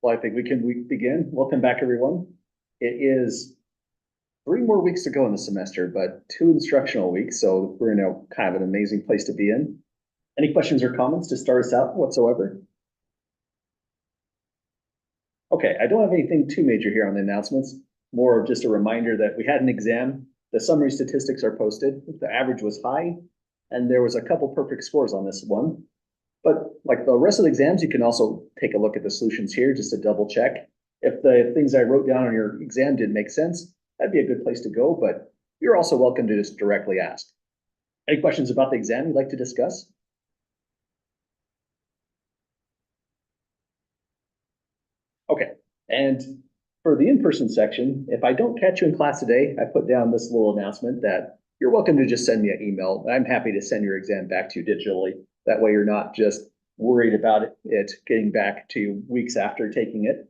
Well, I think we begin. Welcome back, everyone. It is 3 more weeks to go in the semester, but 2 instructional weeks, so we're in a kind of an amazing place to be in. Any questions or comments to start us out whatsoever? Okay, I don't have anything too major here on the announcements. More of just a reminder that we had an exam. The summary statistics are posted. The average was high, and there was a couple perfect scores on this one. But like the rest of the exams, you can also take a look at the solutions here just to double check. If the things I wrote down on your exam didn't make sense, that'd be a good place to go, but you're also welcome to just directly ask. Any questions about the exam you'd like to discuss? Okay, and for the in-person section, if I don't catch you in class today, I put down this little announcement that you're welcome to just send me an email. I'm happy to send your exam back to you digitally. That way you're not just worried about it getting back to you weeks after taking it.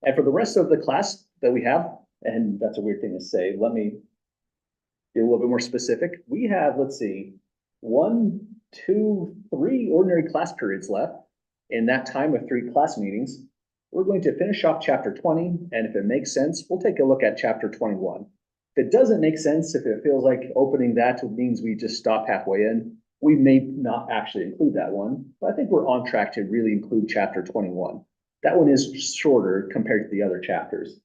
And for the rest of the class that we have, and that's a weird thing to say, let me be a little bit more specific. We have, let's see, 1, 2, 3 ordinary class periods left in that time of 3 class meetings. We're going to finish off chapter 20, and if it makes sense, we'll take a look at chapter 21. If it doesn't make sense, if it feels like opening that means we just stop halfway in, we may not actually include that one, but I think we're on track to really include chapter 21. That one is shorter compared to the other chapters.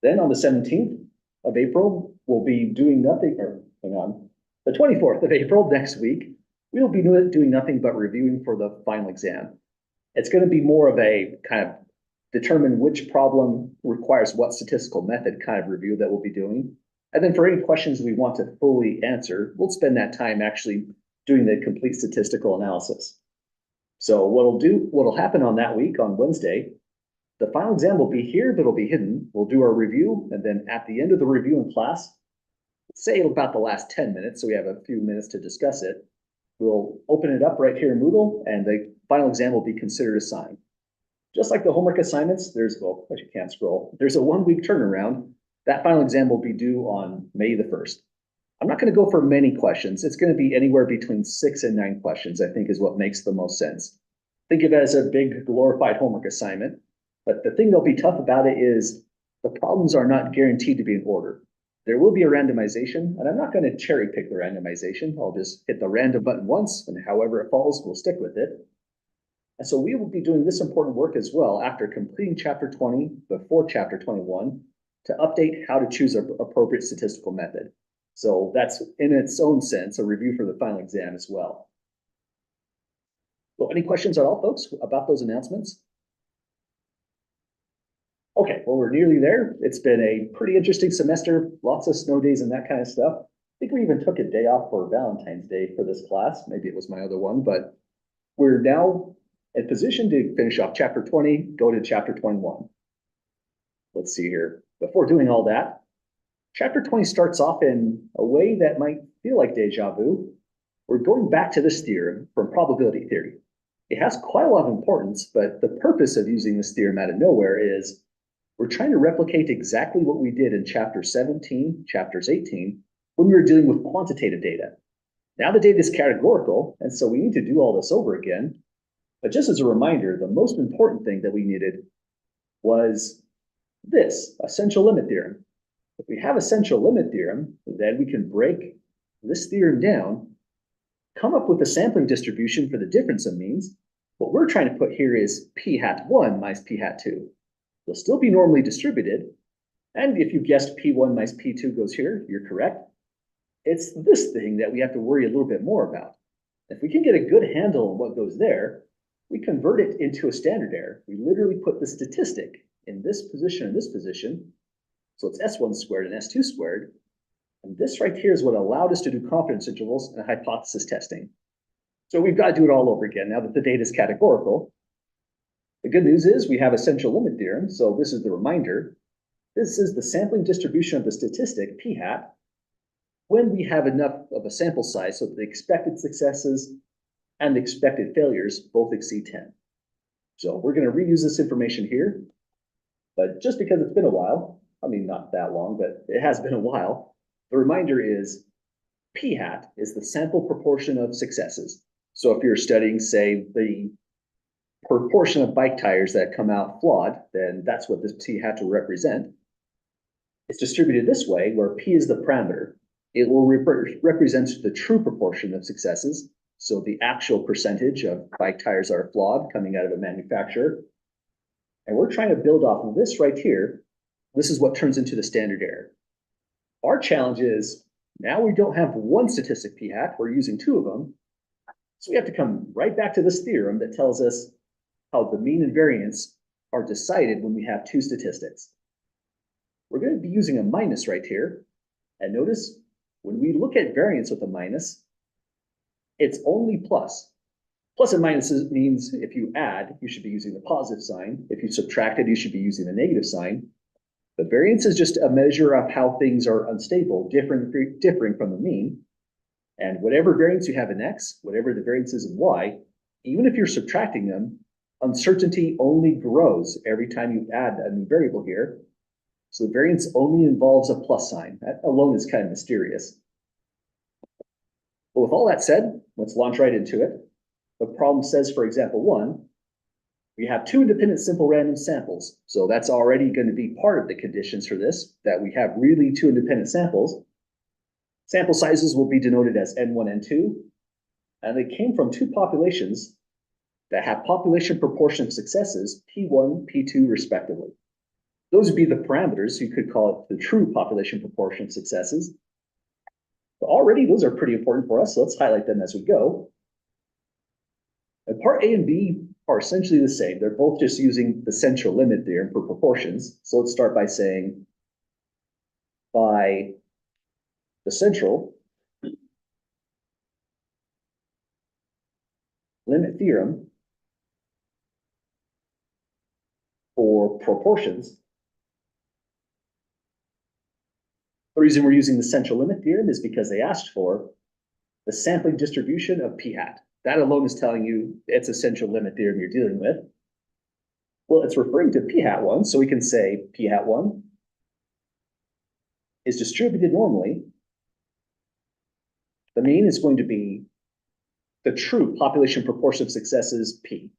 Then on the 17th of April, we'll be doing nothing, or hang on, the 24th of April next week, we'll be doing nothing but reviewing for the final exam. It's going to be more of a kind of determine which problem requires what statistical method kind of review that we'll be doing. And then for any questions we want to fully answer, we'll spend that time actually doing the complete statistical analysis. So what'll happen on that week, on Wednesday, the final exam will be here, but it'll be hidden. We'll do our review, and then at the end of the review in class, say about the last 10 minutes, so we have a few minutes to discuss it, we'll open it up right here in Moodle, and the final exam will be considered assigned. Just like the homework assignments, well, you can't scroll. There's a 1-week turnaround. That final exam will be due on May the 1st. I'm not going to go for many questions. It's going to be anywhere between 6 and 9 questions, I think is what makes the most sense. Think of it as a big glorified homework assignment. But the thing that'll be tough about it is the problems are not guaranteed to be in order. There will be a randomization, and I'm not going to cherry pick the randomization. I'll just hit the random button once, and however it falls, we'll stick with it. And so we will be doing this important work as well after completing chapter 20 before chapter 21 to update how to choose an appropriate statistical method. So that's in its own sense a review for the final exam as well. So any questions at all, folks, about those announcements? Okay, well, we're nearly there. It's been a pretty interesting semester, lots of snow days and that kind of stuff. I think we even took a day off for Valentine's Day for this class. Maybe it was my other one, but we're now in position to finish off chapter 20, go to chapter 21. Let's see here. Before doing all that, chapter 20 starts off in a way that might feel like deja vu. We're going back to this theorem from probability theory. It has quite a lot of importance, but the purpose of using this theorem out of nowhere is we're trying to replicate exactly what we did in chapter 17, chapters 18, when we were dealing with quantitative data. Now the data is categorical, and so we need to do all this over again. But just as a reminder, the most important thing that we needed was this, essential limit theorem. If we have essential limit theorem, then we can break this theorem down, come up with a sampling distribution for the difference of means. What we're trying to put here is p hat 1 minus p hat 2. They'll still be normally distributed. And if you guessed p1 minus p2 goes here, you're correct. It's this thing that we have to worry a little bit more about. If we can get a good handle on what goes there, we convert it into a standard error. We literally put the statistic in this position and this position. So it's S1 squared and S2 squared. And this right here is what allowed us to do confidence intervals and hypothesis testing. So we've got to do it all over again now that the data is categorical. The good news is we have essential limit theorem. So this is the reminder. This is the sampling distribution of the statistic, p hat, when we have enough of a sample size so that the expected successes and the expected failures both exceed 10. So we're going to reuse this information here. But just because it's been a while, I mean, not that long, but it has been a while, the reminder is p hat is the sample proportion of successes. So if you're studying, say, the proportion of bike tires that come out flawed, then that's what this P hat will represent. It's distributed this way, where P is the parameter. It will represent the true proportion of successes, so the actual percentage of bike tires that are flawed coming out of a manufacturer. And we're trying to build off of this right here. This is what turns into the standard error. Our challenge is now we don't have one statistic P hat, we're using two of them. So we have to come right back to this theorem that tells us how the mean and variance are decided when we have two statistics. We're going to be using a minus right here. And notice when we look at variance with a minus, it's only plus. Plus and minuses means if you add, you should be using the positive sign. If you subtracted, you should be using the negative sign. But variance is just a measure of how things are unstable, differing from the mean. And whatever variance you have in X, whatever the variance is in Y, even if you're subtracting them, uncertainty only grows every time you add a new variable here. So the variance only involves a plus sign. That alone is kind of mysterious. But with all that said, let's launch right into it. The problem says, for example, 1, we have two independent simple random samples. So that's already going to be part of the conditions for this, that we have really two independent samples. Sample sizes will be denoted as N1, N2, and they came from two populations that have population proportion of successes, P1, P2, respectively. Those would be the parameters. You could call it the true population proportion of successes. But already, those are pretty important for us, so let's highlight them as we go. And part A and B are essentially the same. They're both just using the central limit theorem for proportions. So let's start by saying, by the central limit theorem for proportions. The reason we're using the central limit theorem is because they asked for the sampling distribution of P hat. That alone is telling you it's a central limit theorem you're dealing with. Well, it's referring to P hat 1, so we can say P hat 1 is distributed normally. The mean is going to be the true population proportion of successes, P.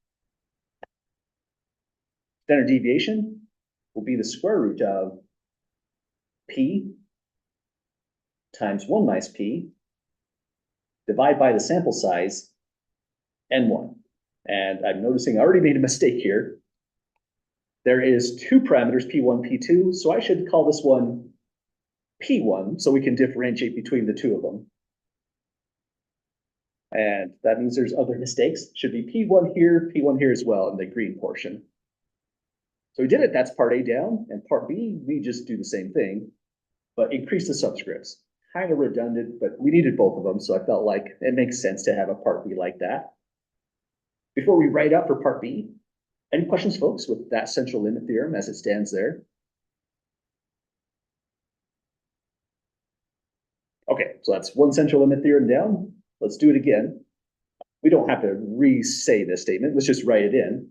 Standard deviation will be the square root of P times 1 minus P, divide by the sample size, N1. And I'm noticing I already made a mistake here. There is two parameters, P1, P2, so I should call this one P1 so we can differentiate between the two of them. And that means there's other mistakes. Should be P1 here as well in the green portion. So we did it, that's part A down, and part B, we just do the same thing, but increase the subscripts. Kind of redundant, but we needed both of them, so I felt like it makes sense to have a part B like that. Before we write out for part B, any questions, folks, with that central limit theorem as it stands there? Okay, so that's one central limit theorem down. Let's do it again. We don't have to re-say this statement. Let's just write it in.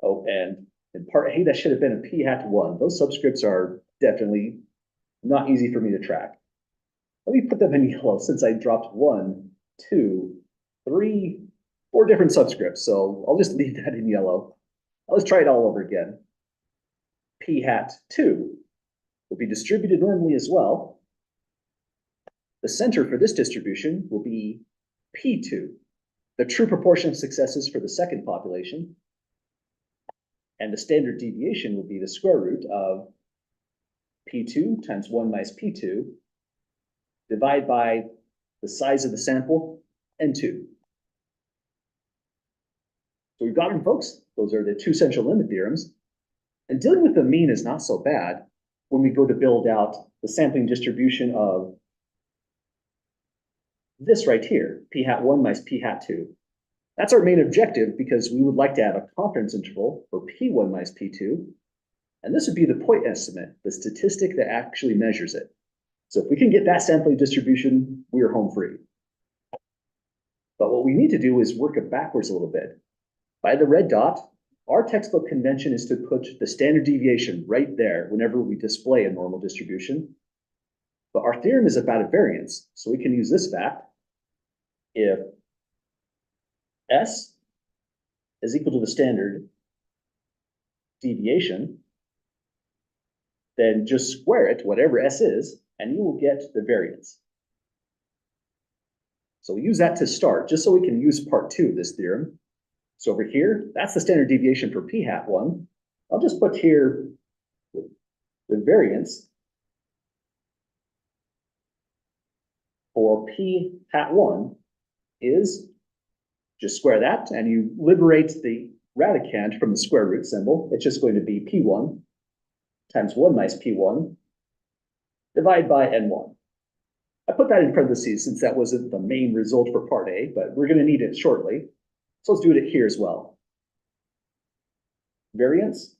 Oh, and in part A, that should have been a P hat 1. Those subscripts are definitely not easy for me to track. Let me put them in yellow since I dropped 1, 2, 3, 4 different subscripts. So I'll just leave that in yellow. Let's try it all over again. P hat 2 will be distributed normally as well. The center for this distribution will be P2, the true proportion of successes for the second population. And the standard deviation will be the square root of P2 times 1 minus P2, divide by the size of the sample, N2. So we've got them, folks. Those are the two central limit theorems. And dealing with the mean is not so bad when we go to build out the sampling distribution of this right here, P hat 1 minus P hat 2. That's our main objective because we would like to have a confidence interval for P1 minus P2. And this would be the point estimate, the statistic that actually measures it. So if we can get that sampling distribution, we are home free. But what we need to do is work it backwards a little bit. By the red dot, our textbook convention is to put the standard deviation right there whenever we display a normal distribution. But our theorem is about a variance, so we can use this fact. If S is equal to the standard deviation, then just square it, whatever S is, and you will get the variance. So we'll use that to start, just so we can use part 2 of this theorem. So over here, that's the standard deviation for p hat 1. I'll just put here the variance for p hat 1 is, just square that, and you liberate the radicand from the square root symbol. It's just going to be p1 times 1 minus p1 divided by n1. I put that in parentheses since that wasn't the main result for part A, but we're going to need it shortly. So let's do it here as well. Variance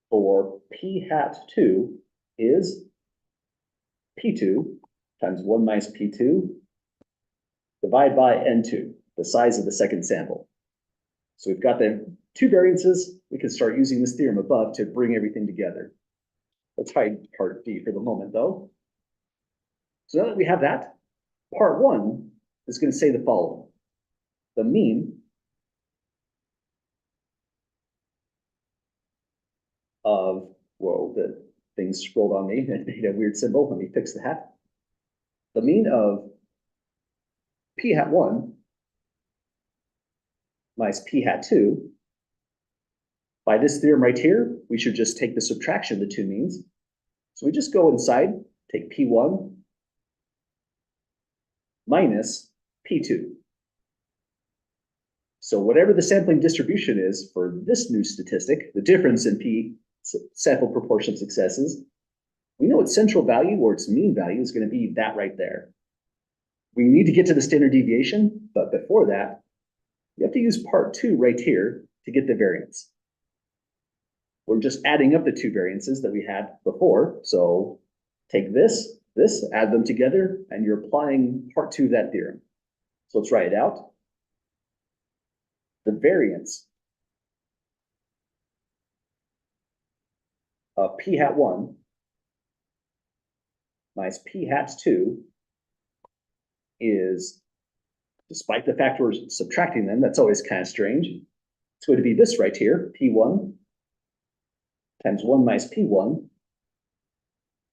for p hat 2 is p2 times 1 minus p2 divided by n2, the size of the second sample. So we've got the 2 variances. We can start using this theorem above to bring everything together. Let's hide part D for the moment, though. So now that we have that, part 1 is going to say the following. The mean of, whoa, the thing scrolled on me and made a weird symbol. Let me fix that. The mean of p hat 1 minus p hat 2. By this theorem right here, we should just take the subtraction of the 2 means. So we just go inside, take p1 minus p2. So whatever the sampling distribution is for this new statistic, the difference in p sample proportion of successes, we know its central value or its mean value is going to be that right there. We need to get to the standard deviation, but before that, we have to use part 2 right here to get the variance. We're just adding up the 2 variances that we had before. So take this, add them together, and you're applying part 2 of that theorem. So let's write it out. The variance of p hat 1 minus p hat 2 is, despite the fact we're subtracting them, that's always kind of strange. It's going to be this right here, p1 times 1 minus p1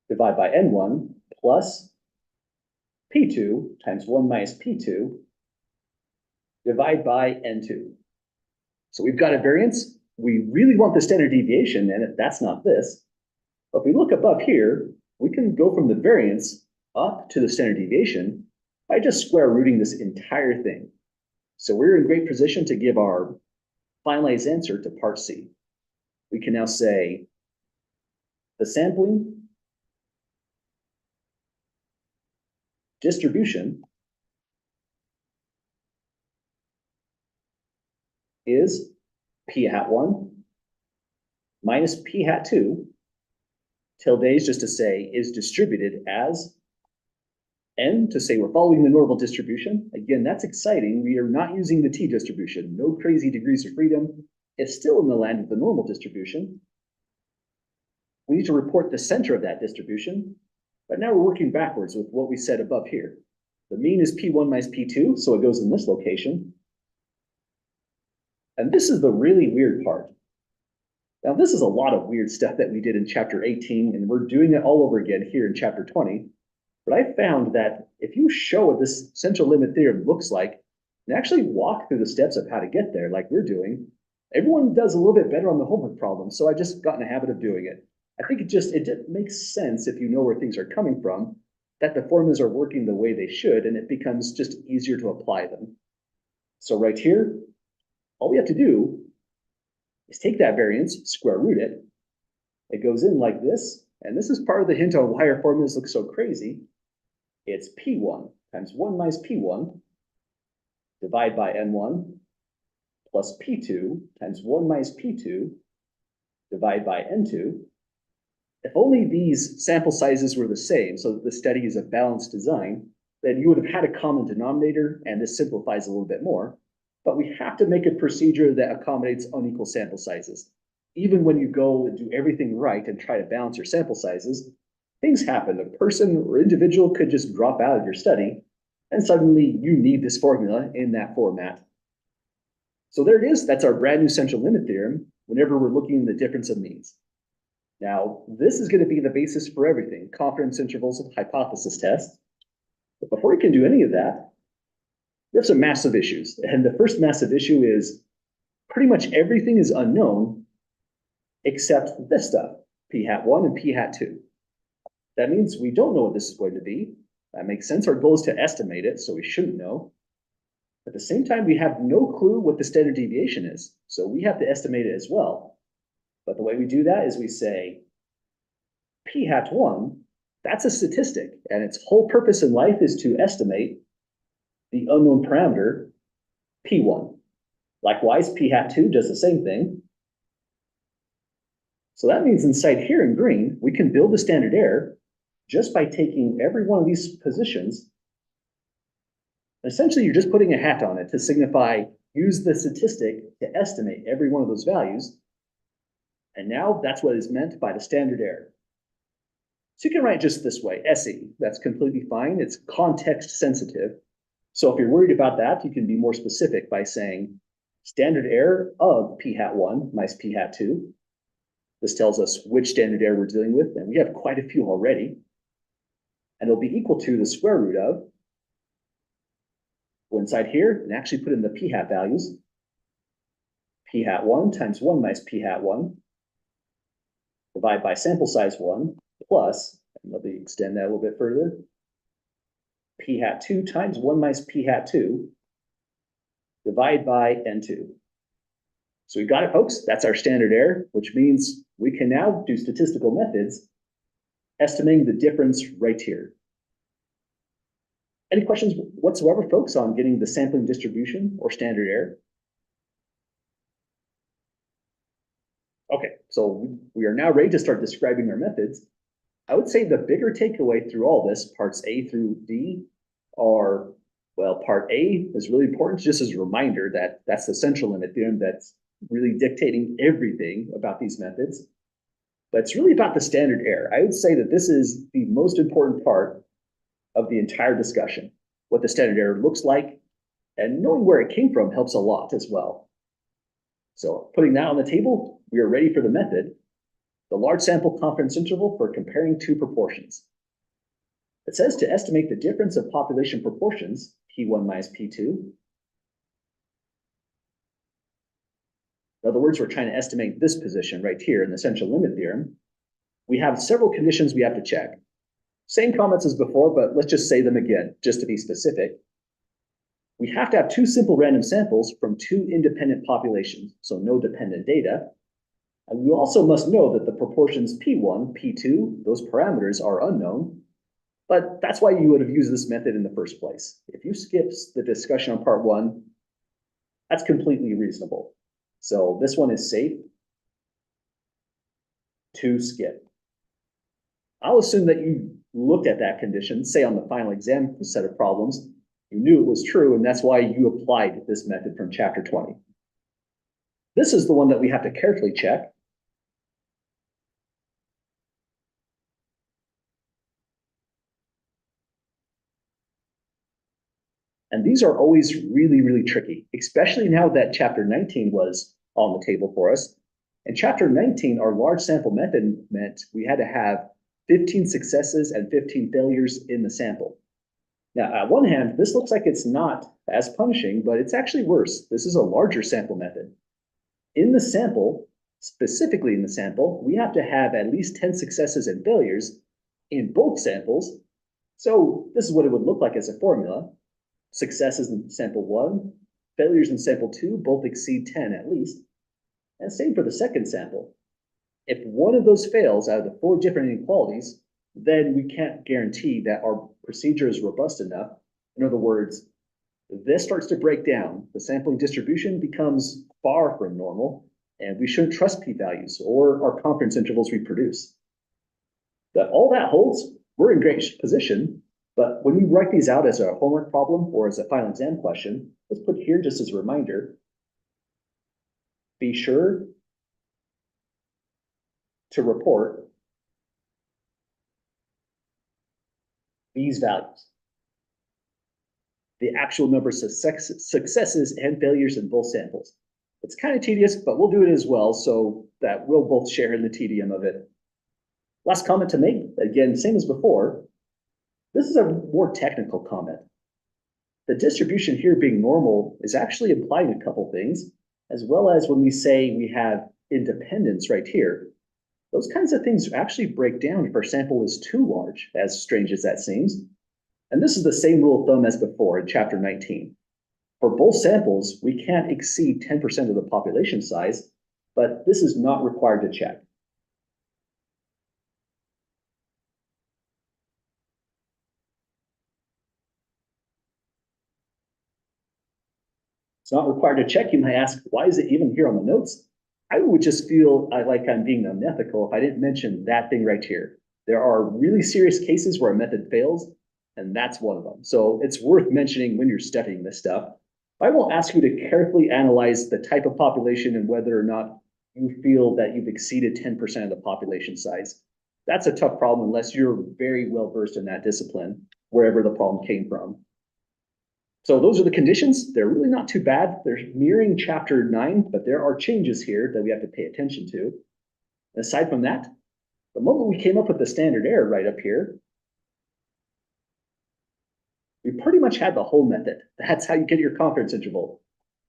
divided by n1 plus p2 times 1 minus p2 divided by n2. So we've got a variance. We really want the standard deviation, and that's not this. But if we look above here, we can go from the variance up to the standard deviation by just square rooting this entire thing. So we're in great position to give our finalized answer to part C. We can now say the sampling distribution is p hat 1 minus p hat 2, tilde is just to say is distributed as n, to say we're following the normal distribution. Again, that's exciting. We are not using the t distribution. No crazy degrees of freedom. It's still in the land of the normal distribution. We need to report the center of that distribution, but now we're working backwards with what we said above here. The mean is p1 minus p2, so it goes in this location. And this is the really weird part. Now, this is a lot of weird stuff that we did in chapter 18, and we're doing it all over again here in chapter 20. But I found that if you show what this central limit theorem looks like, and actually walk through the steps of how to get there like we're doing, everyone does a little bit better on the homework problem. So I just got in a habit of doing it. I think it makes sense if you know where things are coming from, that the formulas are working the way they should, and it becomes just easier to apply them. So right here, all we have to do is take that variance, square root it. It goes in like this, and this is part of the hint on why our formulas look so crazy. It's p1 times 1 minus p1 divided by n1 plus p2 times 1 minus p2 divided by n2. If only these sample sizes were the same, so that the study is a balanced design, then you would have had a common denominator, and this simplifies a little bit more. But we have to make a procedure that accommodates unequal sample sizes. Even when you go and do everything right and try to balance your sample sizes, things happen. A person or individual could just drop out of your study, and suddenly you need this formula in that format. So there it is. That's our brand new central limit theorem whenever we're looking at the difference of means. Now, this is going to be the basis for everything, confidence intervals and hypothesis tests. But before we can do any of that, we have some massive issues. And the first massive issue is pretty much everything is unknown except this stuff, p hat 1 and p hat 2. That means we don't know what this is going to be. That makes sense. Our goal is to estimate it, so we shouldn't know. At the same time, we have no clue what the standard deviation is, so we have to estimate it as well. But the way we do that is we say p hat 1, that's a statistic, and its whole purpose in life is to estimate the unknown parameter p1. Likewise, p hat 2 does the same thing. So that means inside here in green, we can build a standard error just by taking every one of these positions. Essentially, you're just putting a hat on it to signify, use the statistic to estimate every one of those values. And now that's what is meant by the standard error. So you can write just this way, SE, that's completely fine. It's context sensitive. So if you're worried about that, you can be more specific by saying standard error of p hat 1 minus p hat 2. This tells us which standard error we're dealing with, and we have quite a few already. And it'll be equal to the square root of, go inside here and actually put in the p hat values. P hat 1 times 1 minus p hat 1, divide by sample size 1, plus, and let me extend that a little bit further, p hat 2 times 1 minus p hat 2, divide by n2. So we got it, folks. That's our standard error, which means we can now do statistical methods estimating the difference right here. Any questions whatsoever, folks, on getting the sampling distribution or standard error? Okay, so we are now ready to start describing our methods. I would say the bigger takeaway through all this, parts A through D, are, well, part A is really important just as a reminder that that's the central limit theorem that's really dictating everything about these methods. But it's really about the standard error. I would say that this is the most important part of the entire discussion. What the standard error looks like and knowing where it came from helps a lot as well. So putting that on the table, we are ready for the method, the large sample confidence interval for comparing two proportions. It says to estimate the difference of population proportions, P1 minus P2. In other words, we're trying to estimate this position right here in the central limit theorem. We have several conditions we have to check. Same comments as before, but let's just say them again, just to be specific. We have to have two simple random samples from two independent populations, so no dependent data. And we also must know that the proportions P1, P2, those parameters are unknown, but that's why you would have used this method in the first place. If you skip the discussion on part 1, that's completely reasonable. So this one is safe to skip. I'll assume that you looked at that condition, say on the final exam set of problems, you knew it was true, and that's why you applied this method from chapter 20. This is the one that we have to carefully check. And these are always really, really tricky, especially now that chapter 19 was on the table for us. In chapter 19, our large sample method meant we had to have 15 successes and 15 failures in the sample. Now, at one hand, this looks like it's not as punishing, but it's actually worse. This is a larger sample method. In the sample, specifically in the sample, we have to have at least 10 successes and failures in both samples. So this is what it would look like as a formula. Successes in sample 1, failures in sample 2 both exceed 10 at least. And same for the second sample. If one of those fails out of the 4 different inequalities, then we can't guarantee that our procedure is robust enough. In other words, this starts to break down. The sampling distribution becomes far from normal, and we shouldn't trust p-values or our confidence intervals we produce. But all that holds, we're in great position. But when you write these out as a homework problem or as a final exam question, let's put here just as a reminder, be sure to report these values. The actual number of successes and failures in both samples. It's kind of tedious, but we'll do it as well so that we'll both share in the tedium of it. Last comment to make, again, same as before. This is a more technical comment. The distribution here being normal is actually implying a couple things, as well as when we say we have independence right here. Those kinds of things actually break down if our sample is too large, as strange as that seems. And this is the same rule of thumb as before in chapter 19. For both samples, we can't exceed 10% of the population size, but this is not required to check. It's not required to check. You might ask, why is it even here on the notes? I would just feel like I'm being unethical if I didn't mention that thing right here. There are really serious cases where a method fails, and that's one of them. So it's worth mentioning when you're studying this stuff. I won't ask you to carefully analyze the type of population and whether or not you feel that you've exceeded 10% of the population size. That's a tough problem unless you're very well versed in that discipline, wherever the problem came from. So those are the conditions. They're really not too bad. They're mirroring chapter 9, but there are changes here that we have to pay attention to. Aside from that, the moment we came up with the standard error right up here, we pretty much had the whole method. That's how you get your confidence interval.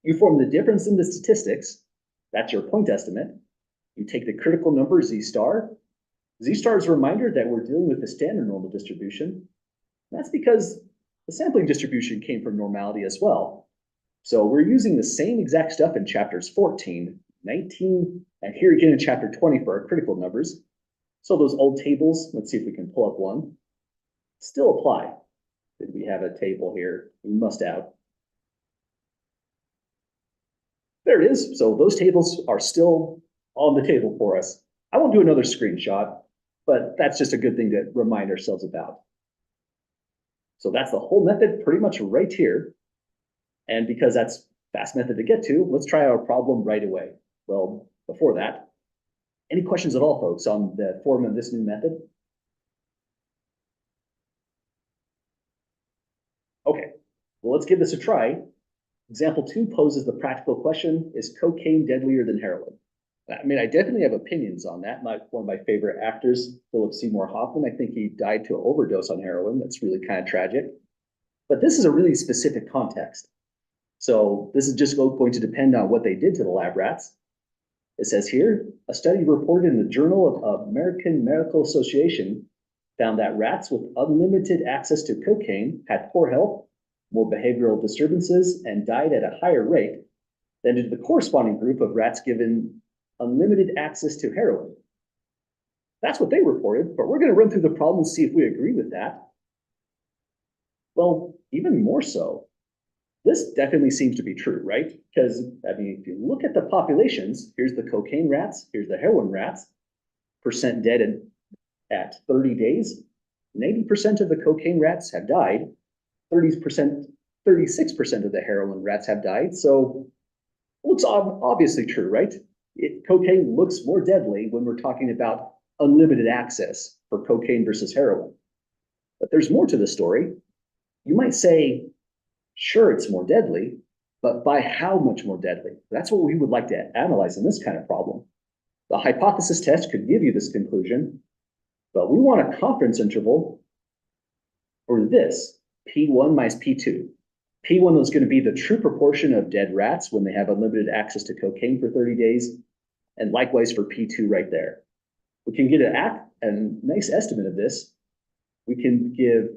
You form the difference in the statistics. That's your point estimate. You take the critical number Z star. Z star is a reminder that we're dealing with the standard normal distribution. That's because the sampling distribution came from normality as well. So we're using the same exact stuff in chapters 14, 19, and here again in chapter 20 for our critical numbers. So those old tables, let's see if we can pull up one, still apply. Did we have a table here? We must have. There it is. So those tables are still on the table for us. I won't do another screenshot, but that's just a good thing to remind ourselves about. So that's the whole method pretty much right here. And because that's a fast method to get to, let's try our problem right away. Well, before that, any questions at all, folks, on the form of this new method? Okay, well, let's give this a try. Example 2 poses the practical question, is cocaine deadlier than heroin? I mean, I definitely have opinions on that. One of my favorite actors, Philip Seymour Hoffman, I think he died to an overdose on heroin. That's really kind of tragic. But this is a really specific context. So this is just going to depend on what they did to the lab rats. It says here, a study reported in the Journal of American Medical Association found that rats with unlimited access to cocaine had poor health, more behavioral disturbances, and died at a higher rate than did the corresponding group of rats given unlimited access to heroin. That's what they reported, but we're going to run through the problem and see if we agree with that. Well, even more so, this definitely seems to be true, right? Because, I mean, if you look at the populations, here's the cocaine rats, here's the heroin rats, percent dead at 30 days. 90% of the cocaine rats have died. 36% of the heroin rats have died. So it looks obviously true, right? Cocaine looks more deadly when we're talking about unlimited access for cocaine versus heroin. But there's more to the story. You might say, sure, it's more deadly, but by how much more deadly? That's what we would like to analyze in this kind of problem. The hypothesis test could give you this conclusion, but we want a confidence interval for this, P1 minus P2. P1 is going to be the true proportion of dead rats when they have unlimited access to cocaine for 30 days, and likewise for P2 right there. We can get a nice estimate of this. We can give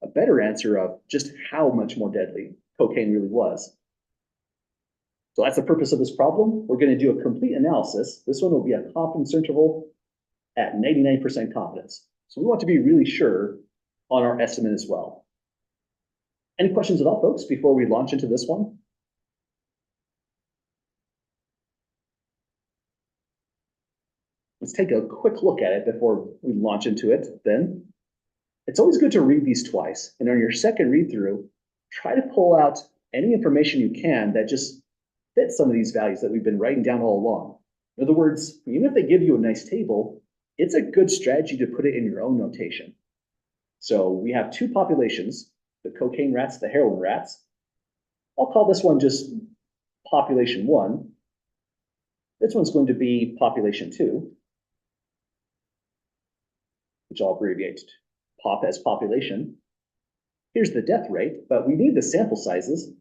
a better answer of just how much more deadly cocaine really was. So that's the purpose of this problem. We're going to do a complete analysis. This one will be a confidence interval at 99% confidence. So we want to be really sure on our estimate as well. Any questions at all, folks, before we launch into this one? Let's take a quick look at it before we launch into it then. It's always good to read these twice. And on your second read through, try to pull out any information you can that just fits some of these values that we've been writing down all along. In other words, even if they give you a nice table, it's a good strategy to put it in your own notation. So we have two populations, the cocaine rats, the heroin rats. I'll call this one just population 1. This one's going to be population 2, which I'll abbreviate POP as population. Here's the death rate, but we need the sample sizes.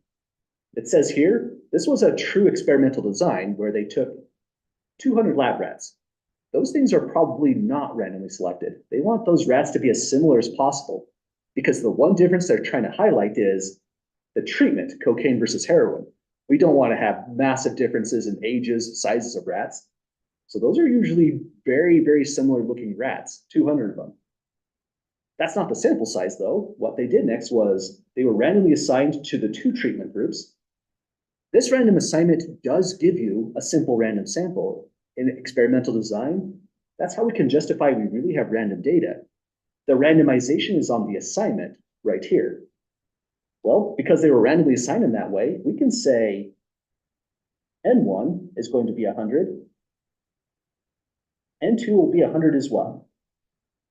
It says here, this was a true experimental design where they took 200 lab rats. Those things are probably not randomly selected. They want those rats to be as similar as possible because the one difference they're trying to highlight is the treatment, cocaine versus heroin. We don't want to have massive differences in ages, sizes of rats. So those are usually very, very similar looking rats, 200 of them. That's not the sample size though. What they did next was they were randomly assigned to the 2 treatment groups. This random assignment does give you a simple random sample. In experimental design, that's how we can justify we really have random data. The randomization is on the assignment right here. Well, because they were randomly assigned in that way, we can say N1 is going to be 100. N2 will be 100 as well.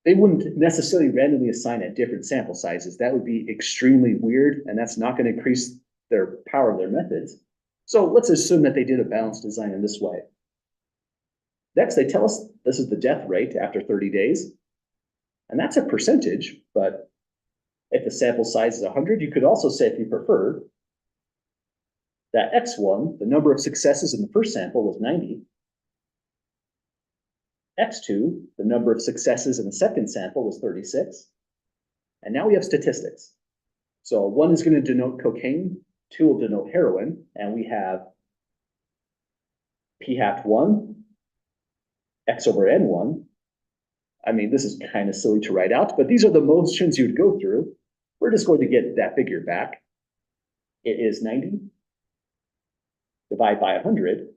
They wouldn't necessarily randomly assign at different sample sizes. That would be extremely weird, and that's not going to increase their power of their methods. So let's assume that they did a balanced design in this way. Next, they tell us this is the death rate after 30 days. And that's a percentage, but if the sample size is 100, you could also say, if you prefer, that X1, the number of successes in the first sample, was 90. X2, the number of successes in the second sample, was 36. And now we have statistics. So 1 is going to denote cocaine, 2 will denote heroin, and we have p hat 1, X over N1. I mean, this is kind of silly to write out, but these are the motions you'd go through. We're just going to get that figure back. It is 90. Divide by 100.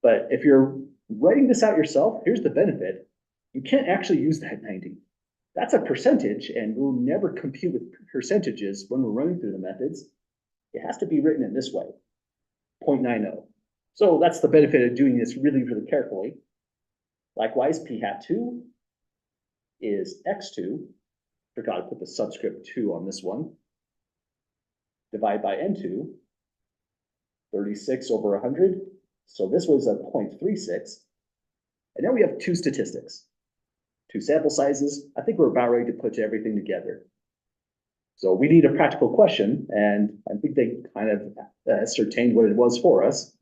But if you're writing this out yourself, here's the benefit. You can't actually use that 90. That's a percentage, and we'll never compute with percentages when we're running through the methods. It has to be written in this way, 0.90. So that's the benefit of doing this really, really carefully. Likewise, p hat 2 is x2. Forgot to put the subscript 2 on this one. Divide by n2, 36 over 100. So this was a 0.36. And now we have 2 statistics, 2 sample sizes. I think we're about ready to put everything together. So we need a practical question, and I think they kind of ascertained what it was for us.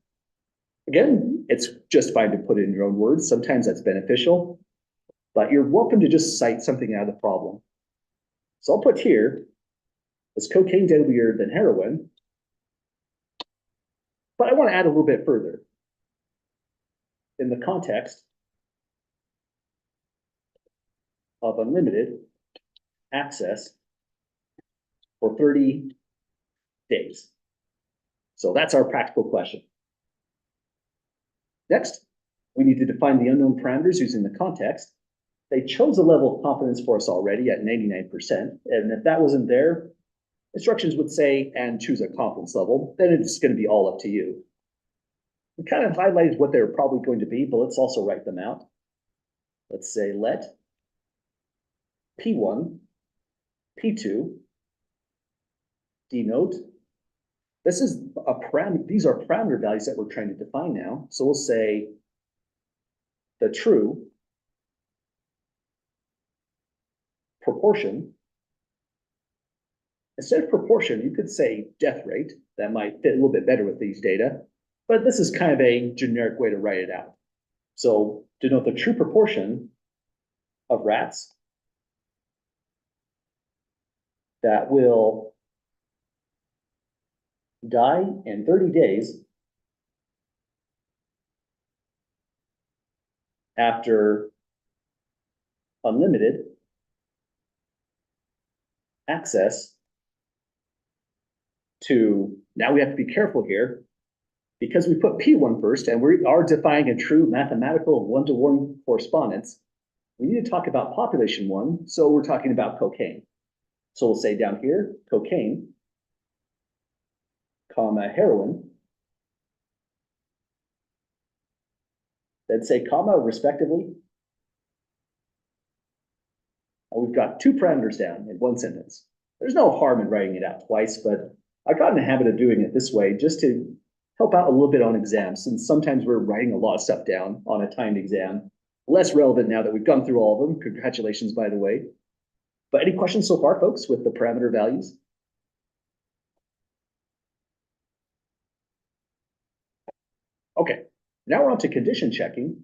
Again, it's just fine to put it in your own words. Sometimes that's beneficial, but you're welcome to just cite something out of the problem. So I'll put here, is cocaine deadlier than heroin? But I want to add a little bit further. In the context of unlimited access for 30 days. So that's our practical question. Next, we need to define the unknown parameters using the context. They chose a level of confidence for us already at 99%. And if that wasn't there, instructions would say, and choose a confidence level, then it's going to be all up to you. We kind of highlighted what they're probably going to be, but let's also write them out. Let's say let P1, P2 denote. This is a parameter, these are parameter values that we're trying to define now. So we'll say the true proportion. Instead of proportion, you could say death rate. That might fit a little bit better with these data, but this is kind of a generic way to write it out. So denote the true proportion of rats that will die in 30 days after unlimited access to, now we have to be careful here, because we put P1 first and we are defining a true mathematical one-to-one correspondence, we need to talk about population 1, so we're talking about cocaine. So we'll say down here, cocaine, comma, heroin, then say comma respectively. And we've got 2 parameters down in 1 sentence. There's no harm in writing it out twice, but I got in the habit of doing it this way just to help out a little bit on exams, since sometimes we're writing a lot of stuff down on a timed exam. Less relevant now that we've gone through all of them. Congratulations, by the way. But any questions so far, folks, with the parameter values? Okay, now we're on to condition checking.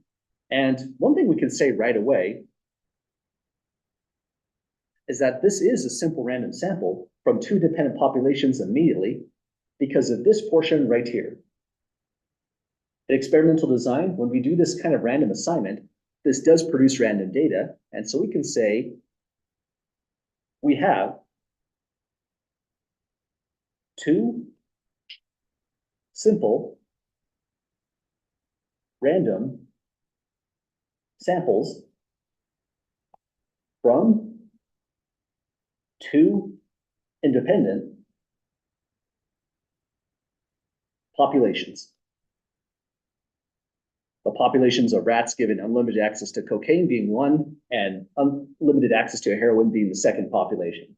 And one thing we can say right away is that this is a simple random sample from two dependent populations immediately because of this portion right here. In experimental design, when we do this kind of random assignment, this does produce random data. And so we can say we have two simple random samples from two independent populations. The populations of rats given unlimited access to cocaine being one, and unlimited access to heroin being the second population.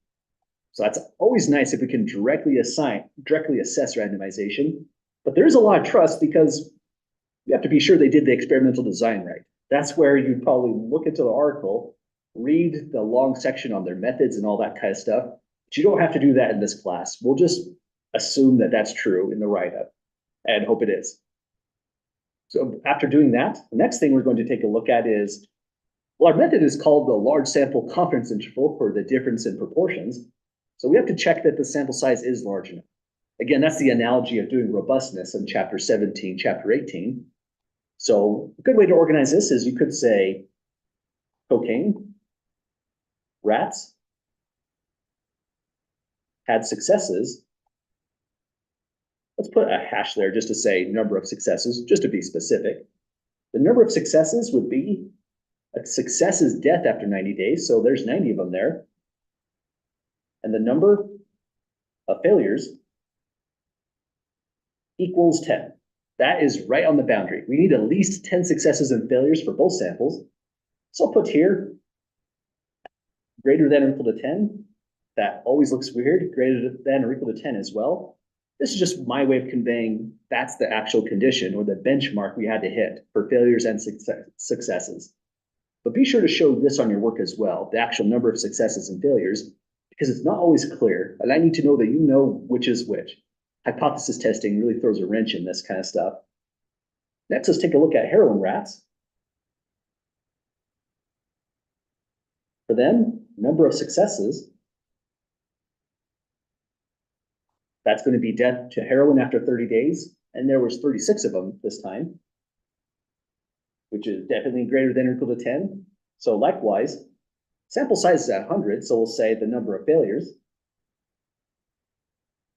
So that's always nice if we can directly assess randomization. But there's a lot of trust because you have to be sure they did the experimental design right. That's where you'd probably look into the article, read the long section on their methods and all that kind of stuff. But you don't have to do that in this class. We'll just assume that that's true in the write-up and hope it is. So after doing that, the next thing we're going to take a look at is, well, our method is called the large sample confidence interval for the difference in proportions. So we have to check that the sample size is large enough. Again, that's the analogy of doing robustness in chapter 17, chapter 18. So a good way to organize this is you could say cocaine, rats, had successes. Let's put a hash there just to say number of successes, just to be specific. The number of successes would be, a success is death after 90 days, so there's 90 of them there. And the number of failures equals 10. That is right on the boundary. We need at least 10 successes and failures for both samples. So I'll put here greater than or equal to 10. That always looks weird, greater than or equal to 10 as well. This is just my way of conveying that's the actual condition or the benchmark we had to hit for failures and successes. But be sure to show this on your work as well, the actual number of successes and failures, because it's not always clear. And I need to know that you know which is which. Hypothesis testing really throws a wrench in this kind of stuff. Next, let's take a look at heroin rats. For them, number of successes, that's going to be death to heroin after 30 days. And there was 36 of them this time, which is definitely greater than or equal to 10. So likewise, sample size is at 100. So we'll say the number of failures.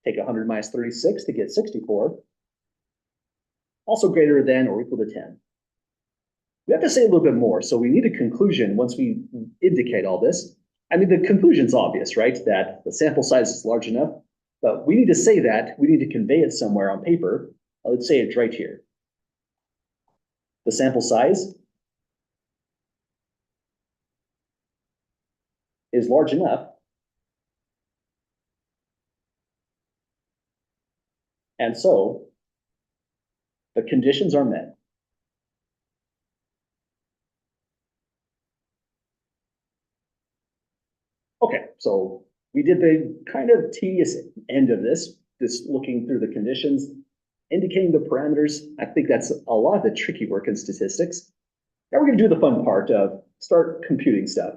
Take 100 minus 36 to get 64. Also greater than or equal to 10. We have to say a little bit more. So we need a conclusion once we indicate all this. I mean, the conclusion's obvious, right? That the sample size is large enough, but we need to say that, we need to convey it somewhere on paper. Let's say it's right here. The sample size is large enough, and so the conditions are met. Okay, so we did the kind of tedious end of this looking through the conditions, indicating the parameters. I think that's a lot of the tricky work in statistics. Now we're going to do the fun part of start computing stuff.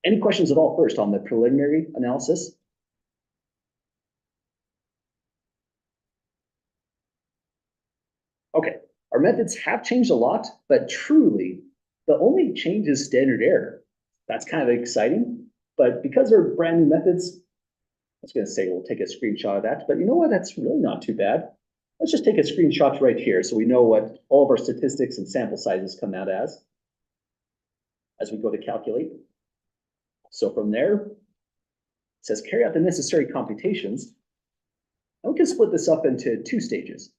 Any questions at all first on the preliminary analysis? Okay, our methods have changed a lot, but truly the only change is standard error. That's kind of exciting, but because they're brand new methods, I was going to say we'll take a screenshot of that, but you know what? That's really not too bad. Let's just take a screenshot right here so we know what all of our statistics and sample sizes come out as we go to calculate. So from there, it says carry out the necessary computations. And we can split this up into two stages.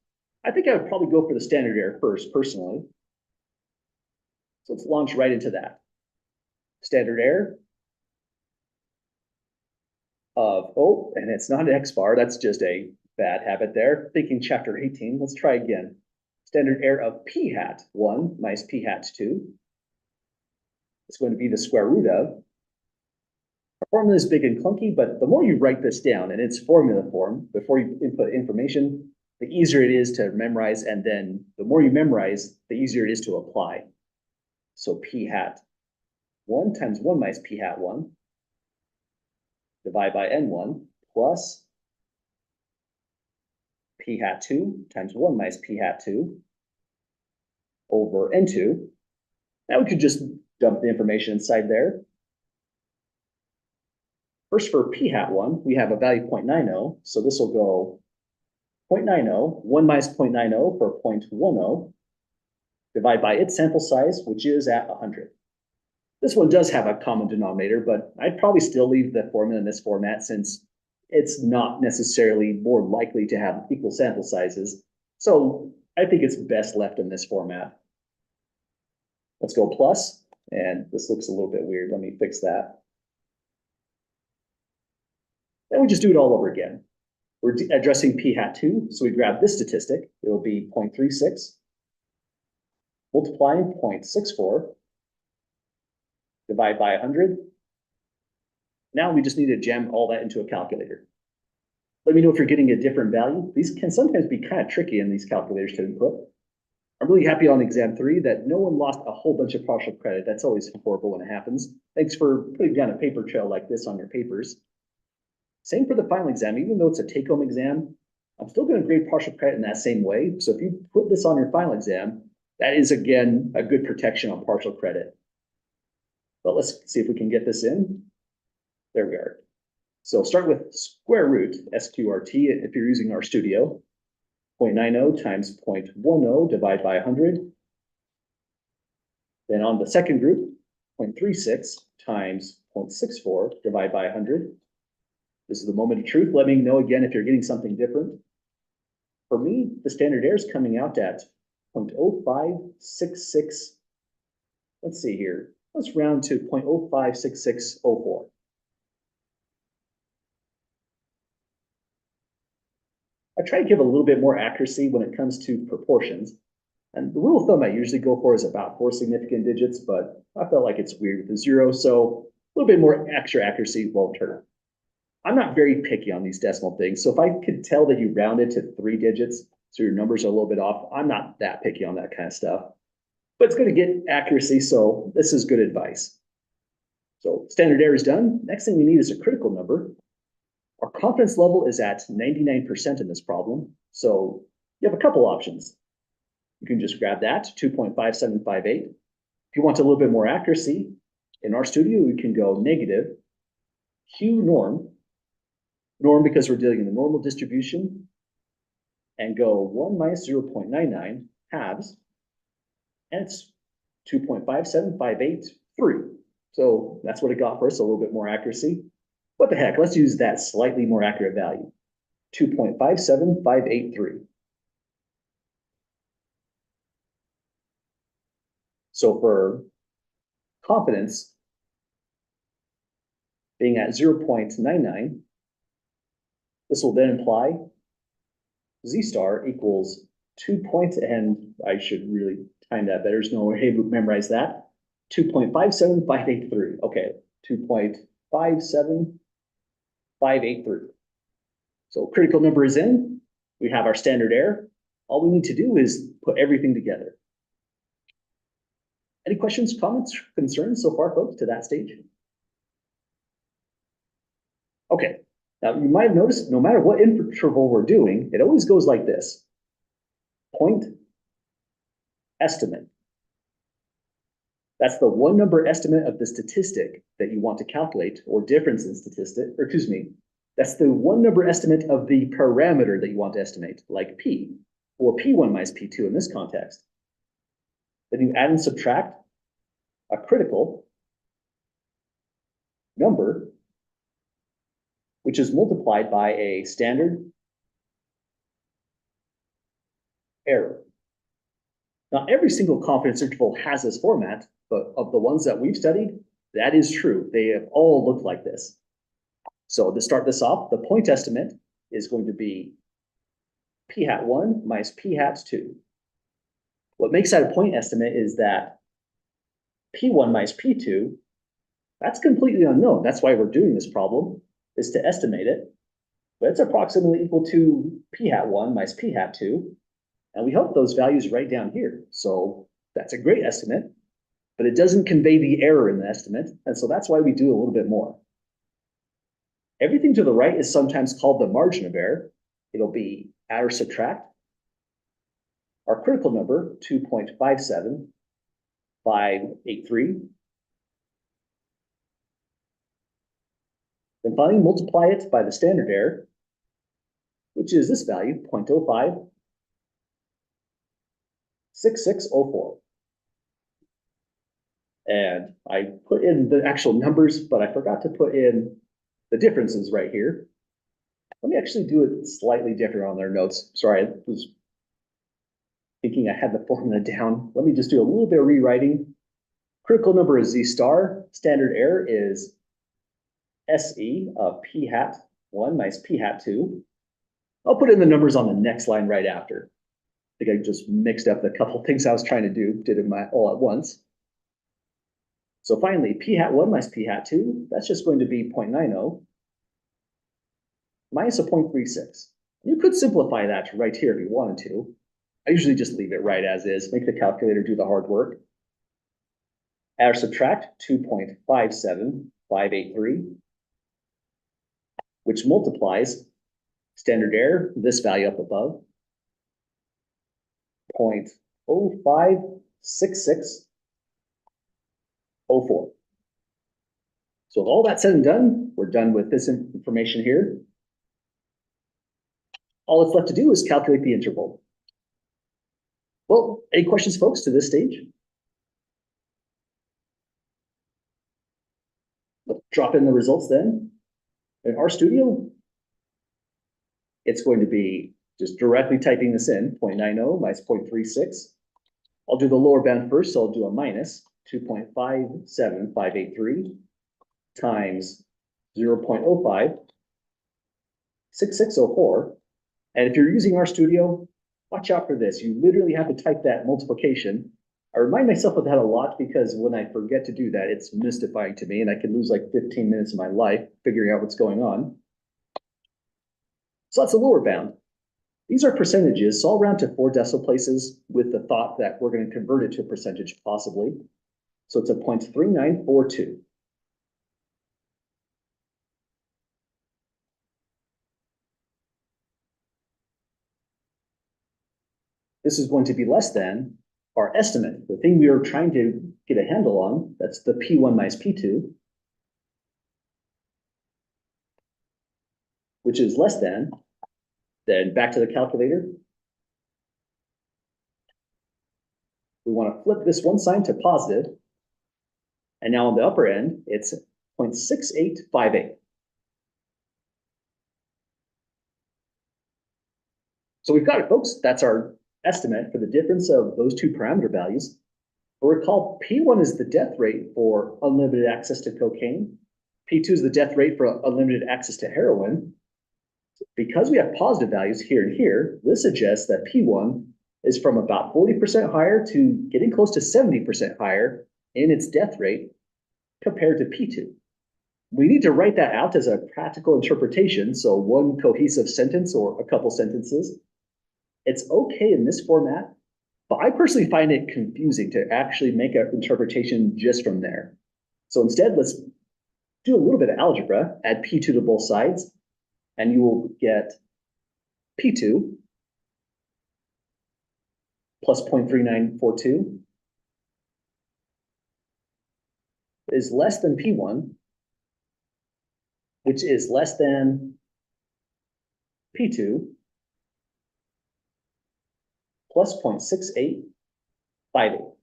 I think I would probably go for the standard error first, personally. So let's launch right into that. Standard error of, oh, and it's not an X bar, that's just a bad habit there. Thinking chapter 18, let's try again. Standard error of p hat 1 minus p hat 2. It's going to be the square root of. Our formula is big and clunky, but the more you write this down in its formula form before you input information, the easier it is to memorize, and then the more you memorize, the easier it is to apply. So p hat 1 times 1 minus p hat 1 divided by n1 plus p hat 2 times 1 minus p hat 2 over n2. Now we could just dump the information inside there. First, for p hat 1, we have a value 0.90, so this will go 0.90, 1 minus 0.90 for 0.10, divide by its sample size, which is at 100. This one does have a common denominator, but I'd probably still leave the formula in this format since it's not necessarily more likely to have equal sample sizes. So I think it's best left in this format. Let's go plus, and this looks a little bit weird. Let me fix that. Then we just do it all over again. We're addressing p hat 2, so we grab this statistic. It'll be 0.36, multiplying 0.64, divide by 100. Now we just need to jam all that into a calculator. Let me know if you're getting a different value. These can sometimes be kind of tricky in these calculators to input. I'm really happy on exam 3 that no one lost a whole bunch of partial credit. That's always horrible when it happens. Thanks for putting down a paper trail like this on your papers. Same for the final exam. Even though it's a take-home exam, I'm still going to grade partial credit in that same way. So if you put this on your final exam, that is, again, a good protection on partial credit. But let's see if we can get this in. There we are. So start with square root, SQRT, if you're using RStudio. 0.90 times 0.10 divided by 100. Then on the second group, 0.36 times 0.64 divided by 100. This is the moment of truth. Let me know again if you're getting something different. For me, the standard error is coming out at 0.0566. Let's see here. Let's round to 0.056604. I try to give a little bit more accuracy when it comes to proportions. And the rule of thumb I usually go for is about 4 significant digits, but I felt like it's weird with a 0, so a little bit more extra accuracy won't hurt. I'm not very picky on these decimal things, so if I could tell that you rounded to 3 digits, so your numbers are a little bit off, I'm not that picky on that kind of stuff. But it's going to get accuracy, so this is good advice. So standard error is done. Next thing we need is a critical number. Our confidence level is at 99% in this problem, so you have a couple options. You can just grab that, 2.5758. If you want a little bit more accuracy, in RStudio, we can go negative Q norm because we're dealing in the normal distribution, and go 1 minus 0.99 halves, and it's 2.57583. So that's what it got for us, a little bit more accuracy. What the heck, let's use that slightly more accurate value, 2.57583. So for confidence being at 0.99, this will then imply Z star equals 2 points, and I should really time that better. There's no way to memorize that. 2.57583. Okay, 2.57583. So critical number is in. We have our standard error. All we need to do is put everything together. Any questions, comments, concerns so far, folks, to that stage? Okay, now you might have noticed no matter what interval we're doing, it always goes like this. Point estimate. That's the one number estimate of the statistic that you want to calculate, or difference in statistic, or excuse me, that's the one number estimate of the parameter that you want to estimate, like P, or P1 minus P2 in this context. Then you add and subtract a critical number, which is multiplied by a standard error. Now, every single confidence interval has this format, but of the ones that we've studied, that is true. They have all looked like this. So to start this off, the point estimate is going to be p hat 1 minus p hat 2. What makes that a point estimate is that p1 minus p2, that's completely unknown. That's why we're doing this problem, is to estimate it. But it's approximately equal to p hat 1 minus p hat 2. And we hope those values right down here. So that's a great estimate, but it doesn't convey the error in the estimate. And so that's why we do a little bit more. Everything to the right is sometimes called the margin of error. It'll be add or subtract our critical number, 2.57583. Then finally multiply it by the standard error, which is this value, 0.056604. And I put in the actual numbers, but I forgot to put in the differences right here. Let me actually do it slightly different on their notes. Sorry, I was thinking I had the formula down. Let me just do a little bit of rewriting. Critical number is Z star. Standard error is SE of P hat 1 minus P hat 2. I'll put in the numbers on the next line right after. I think I just mixed up the couple things I was trying to do, did it all at once. So finally, P hat 1 minus P hat 2, that's just going to be 0.90 minus a 0.36. You could simplify that right here if you wanted to. I usually just leave it right as is, make the calculator do the hard work. Add or subtract 2.57583, which multiplies standard error, this value up above, 0.056604. So with all that said and done, we're done with this information here. All that's left to do is calculate the interval. Well, any questions, folks, to this stage? Let's drop in the results then. In RStudio, it's going to be just directly typing this in, 0.90 minus 0.36. I'll do the lower bound first, so I'll do a minus 2.57583 times 0.056604. And if you're using RStudio, watch out for this. You literally have to type that multiplication. I remind myself of that a lot because when I forget to do that, it's mystifying to me and I can lose like 15 minutes of my life figuring out what's going on. So that's the lower bound. These are percentages, so I'll round to 4 decimal places with the thought that we're going to convert it to a percentage possibly. So it's a 0.3942. This is going to be less than our estimate, the thing we are trying to get a handle on, that's the P1 minus P2, which is less than, then back to the calculator. We want to flip this one sign to positive, and now on the upper end, it's 0.6858. So we've got it, folks. That's our estimate for the difference of those two parameter values. But recall, P1 is the death rate for unlimited access to cocaine. P2 is the death rate for unlimited access to heroin. Because we have positive values here and here, this suggests that P1 is from about 40% higher to getting close to 70% higher in its death rate compared to P2. We need to write that out as a practical interpretation, so one cohesive sentence or a couple sentences. It's okay in this format, but I personally find it confusing to actually make an interpretation just from there. So instead, let's do a little bit of algebra, add P2 to both sides, and you will get P2 plus 0.3942 is less than P1, which is less than P2 plus 0.6858.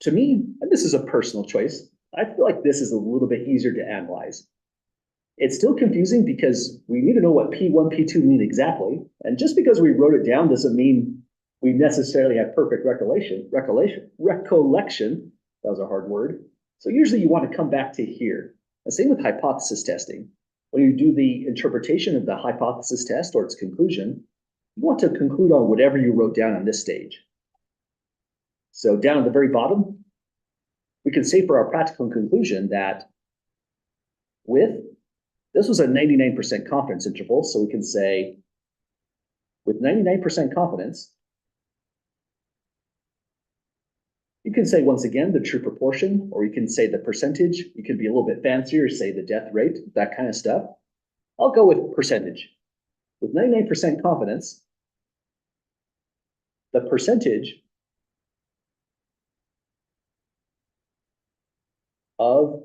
To me, and this is a personal choice, I feel like this is a little bit easier to analyze. It's still confusing because we need to know what P1, P2 mean exactly. And just because we wrote it down doesn't mean we necessarily have perfect recollection. That was a hard word. So usually you want to come back to here. The same with hypothesis testing. When you do the interpretation of the hypothesis test or its conclusion, you want to conclude on whatever you wrote down on this stage. So down at the very bottom, we can say for our practical conclusion that this was a 99% confidence interval, so we can say with 99% confidence, you can say once again the true proportion, or you can say the percentage. You can be a little bit fancier, say the death rate, that kind of stuff. I'll go with percentage. With 99% confidence, the percentage of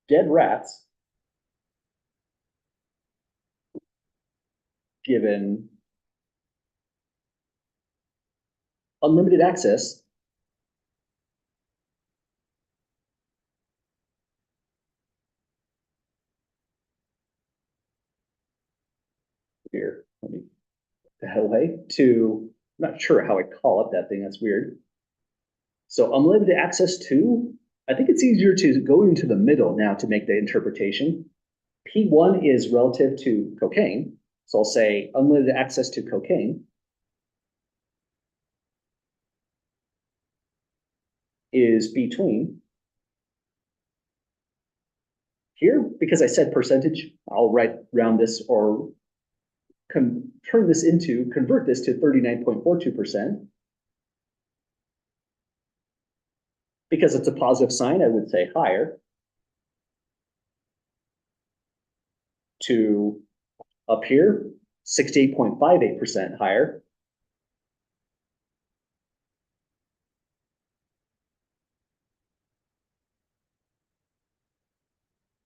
dead rats given unlimited access here, let me that away to, I'm not sure how I call up that thing, that's weird. So unlimited access to, I think it's easier to go into the middle now to make the interpretation. P1 is relative to cocaine. So I'll say unlimited access to cocaine is between here, because I said percentage, I'll write round this or convert this to 39.42%. Because it's a positive sign, I would say higher. To up here, 68.58% higher.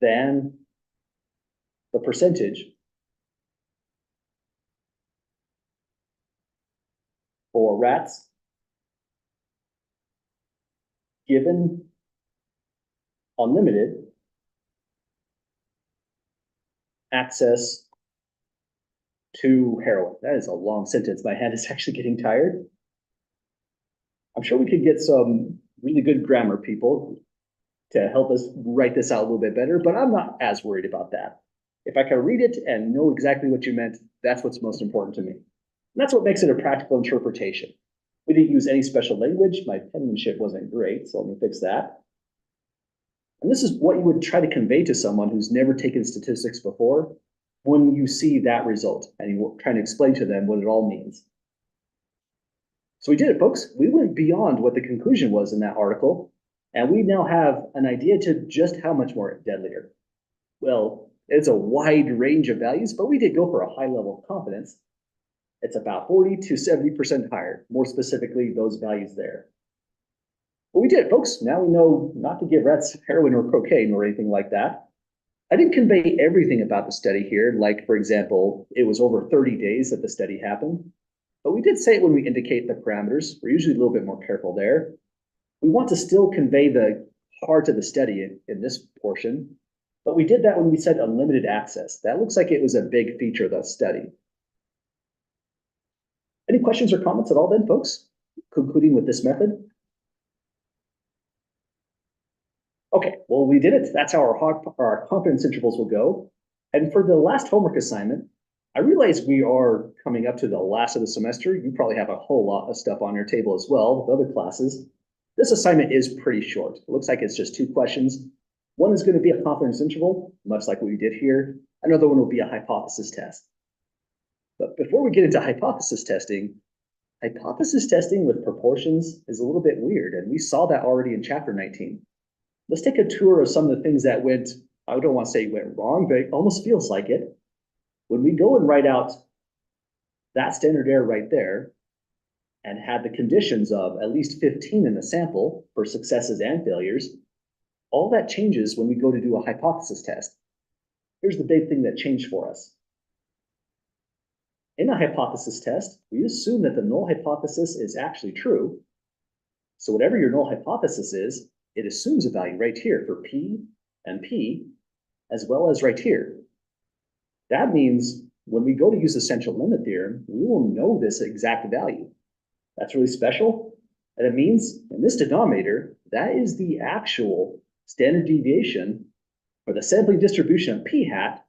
Than the percentage for rats given unlimited access to heroin. That is a long sentence. My hand is actually getting tired. I'm sure we could get some really good grammar people to help us write this out a little bit better, but I'm not as worried about that. If I can read it and know exactly what you meant, that's what's most important to me. And that's what makes it a practical interpretation. We didn't use any special language. My penmanship wasn't great, so let me fix that. And this is what you would try to convey to someone who's never taken statistics before when you see that result and you're trying to explain to them what it all means. So we did it, folks. We went beyond what the conclusion was in that article, and we now have an idea to just how much more deadlier. Well, it's a wide range of values, but we did go for a high level of confidence. It's about 40 to 70% higher, more specifically, those values there. But we did, folks. Now we know not to give rats heroin or cocaine or anything like that. I didn't convey everything about the study here, like, for example, it was over 30 days that the study happened. But we did say it when we indicate the parameters. We're usually a little bit more careful there. We want to still convey the heart of the study in this portion, but we did that when we said unlimited access. That looks like it was a big feature of the study. Any questions or comments at all then, folks? Concluding with this method? Okay, well, we did it. That's how our confidence intervals will go. And for the last homework assignment, I realize we are coming up to the last of the semester. You probably have a whole lot of stuff on your table as well with other classes. This assignment is pretty short. It looks like it's just 2 questions. One is going to be a confidence interval, much like what we did here. Another one will be a hypothesis test. But before we get into hypothesis testing with proportions is a little bit weird, and we saw that already in chapter 19. Let's take a tour of some of the things that went, I don't want to say went wrong, but it almost feels like it. When we go and write out that standard error right there and had the conditions of at least 15 in the sample for successes and failures, all that changes when we go to do a hypothesis test. Here's the big thing that changed for us. In a hypothesis test, we assume that the null hypothesis is actually true. So whatever your null hypothesis is, it assumes a value right here for P and P, as well as right here. That means when we go to use the central limit theorem, we will know this exact value. That's really special. And it means in this denominator, that is the actual standard deviation for the sampling distribution of P hat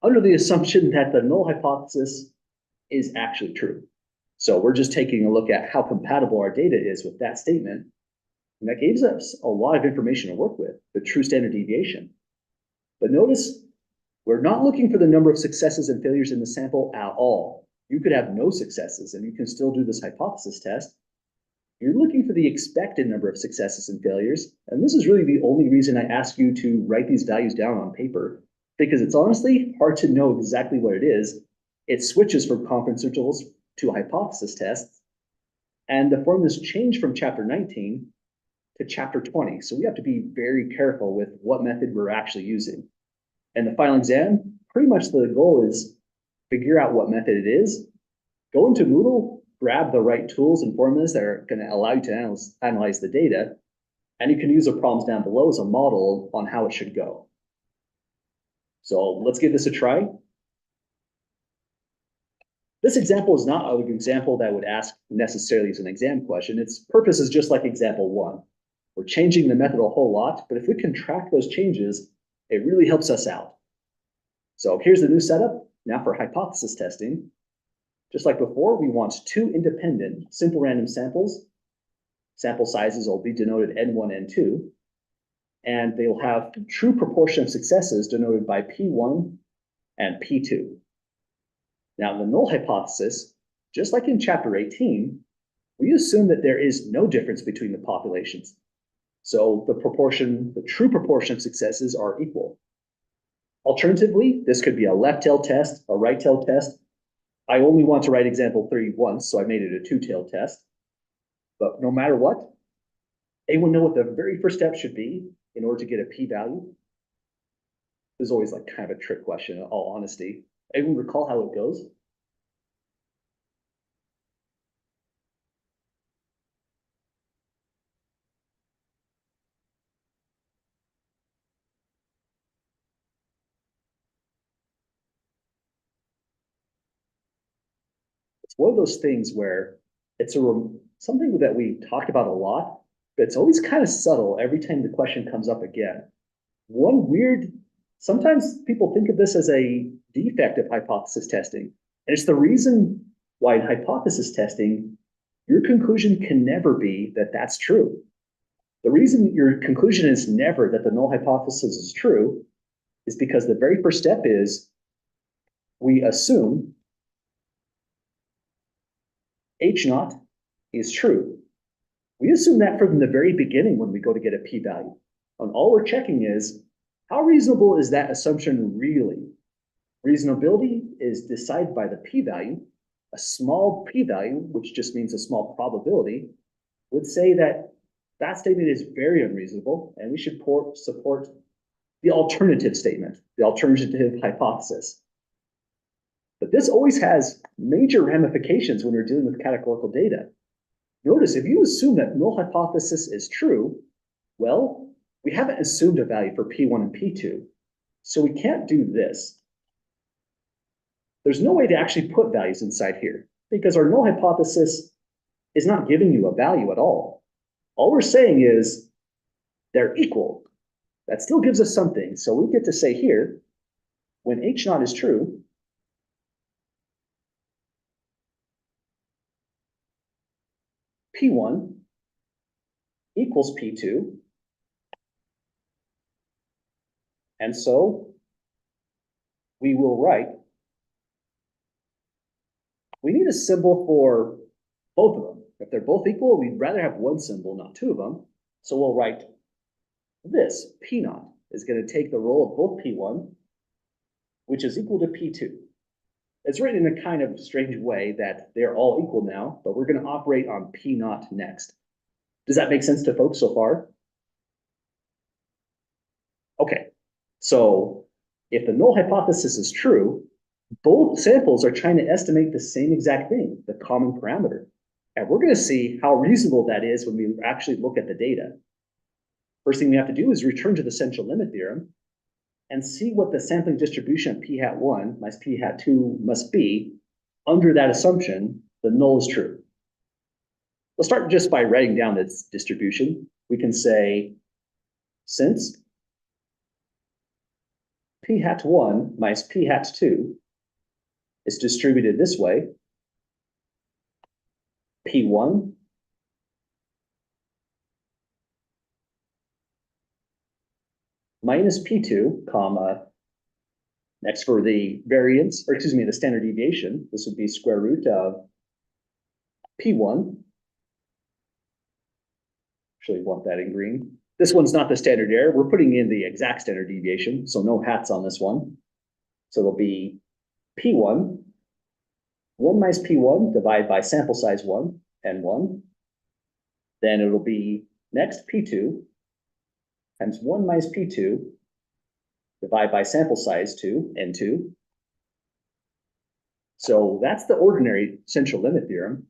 under the assumption that the null hypothesis is actually true. So we're just taking a look at how compatible our data is with that statement. And that gives us a lot of information to work with, the true standard deviation. But notice, we're not looking for the number of successes and failures in the sample at all. You could have no successes and you can still do this hypothesis test. You're looking for the expected number of successes and failures. And this is really the only reason I ask you to write these values down on paper, because it's honestly hard to know exactly what it is. It switches from confidence intervals to hypothesis tests. And the formulas change from chapter 19 to chapter 20. So we have to be very careful with what method we're actually using. And the final exam, pretty much the goal is figure out what method it is, go into Moodle, grab the right tools and formulas that are going to allow you to analyze the data, and you can use the problems down below as a model on how it should go. So let's give this a try. This example is not an example that would ask necessarily as an exam question. Its purpose is just like example 1. We're changing the method a whole lot, but if we can track those changes, it really helps us out. So here's the new setup. Now for hypothesis testing. Just like before, we want 2 independent simple random samples. Sample sizes will be denoted N1, N2. And they will have true proportion of successes denoted by P1 and P2. Now, in the null hypothesis, just like in chapter 18, we assume that there is no difference between the populations. So the true proportion of successes are equal. Alternatively, this could be a left-tailed test, a right-tailed test. I only want to write example 3 once, so I made it a 2-tailed test. But no matter what, anyone know what the very first step should be in order to get a p-value? This is always like kind of a trick question, in all honesty. Anyone recall how it goes? It's one of those things where it's something that we talked about a lot, but it's always kind of subtle every time the question comes up again. Sometimes people think of this as a defect of hypothesis testing. And it's the reason why in hypothesis testing, your conclusion can never be that that's true. The reason your conclusion is never that the null hypothesis is true is because the very first step is we assume H0 is true. We assume that from the very beginning when we go to get a p-value. And all we're checking is, how reasonable is that assumption really? Reasonability is decided by the p-value. A small p-value, which just means a small probability, would say that that statement is very unreasonable, and we should support the alternative statement, the alternative hypothesis. But this always has major ramifications when you're dealing with categorical data. Notice, if you assume that null hypothesis is true, well, we haven't assumed a value for P1 and P2, so we can't do this. There's no way to actually put values inside here, because our null hypothesis is not giving you a value at all. All we're saying is they're equal. That still gives us something, so we get to say here, when H0 is true, P1 equals P2. And so we will write, we need a symbol for both of them. If they're both equal, we'd rather have one symbol, not 2 of them. So we'll write this, P0 is going to take the role of both P1, which is equal to P2. It's written in a kind of strange way that they're all equal now, but we're going to operate on P0 next. Does that make sense to folks so far? Okay, so if the null hypothesis is true, both samples are trying to estimate the same exact thing, the common parameter. And we're going to see how reasonable that is when we actually look at the data. First thing we have to do is return to the central limit theorem and see what the sampling distribution of p hat 1 minus p hat 2 must be under that assumption the null is true. Let's start just by writing down this distribution. We can say, since p hat 1 minus p hat 2 is distributed this way. P1 minus P2, comma, next for the variance, or excuse me, the standard deviation, this would be square root of P1. Actually want that in green. This one's not the standard error. We're putting in the exact standard deviation, so no hats on this one. So it'll be P1, 1 minus P1 divided by sample size 1, N1. Then it'll be next P2 times 1 minus P2 divided by sample size 2, N2. So that's the ordinary central limit theorem.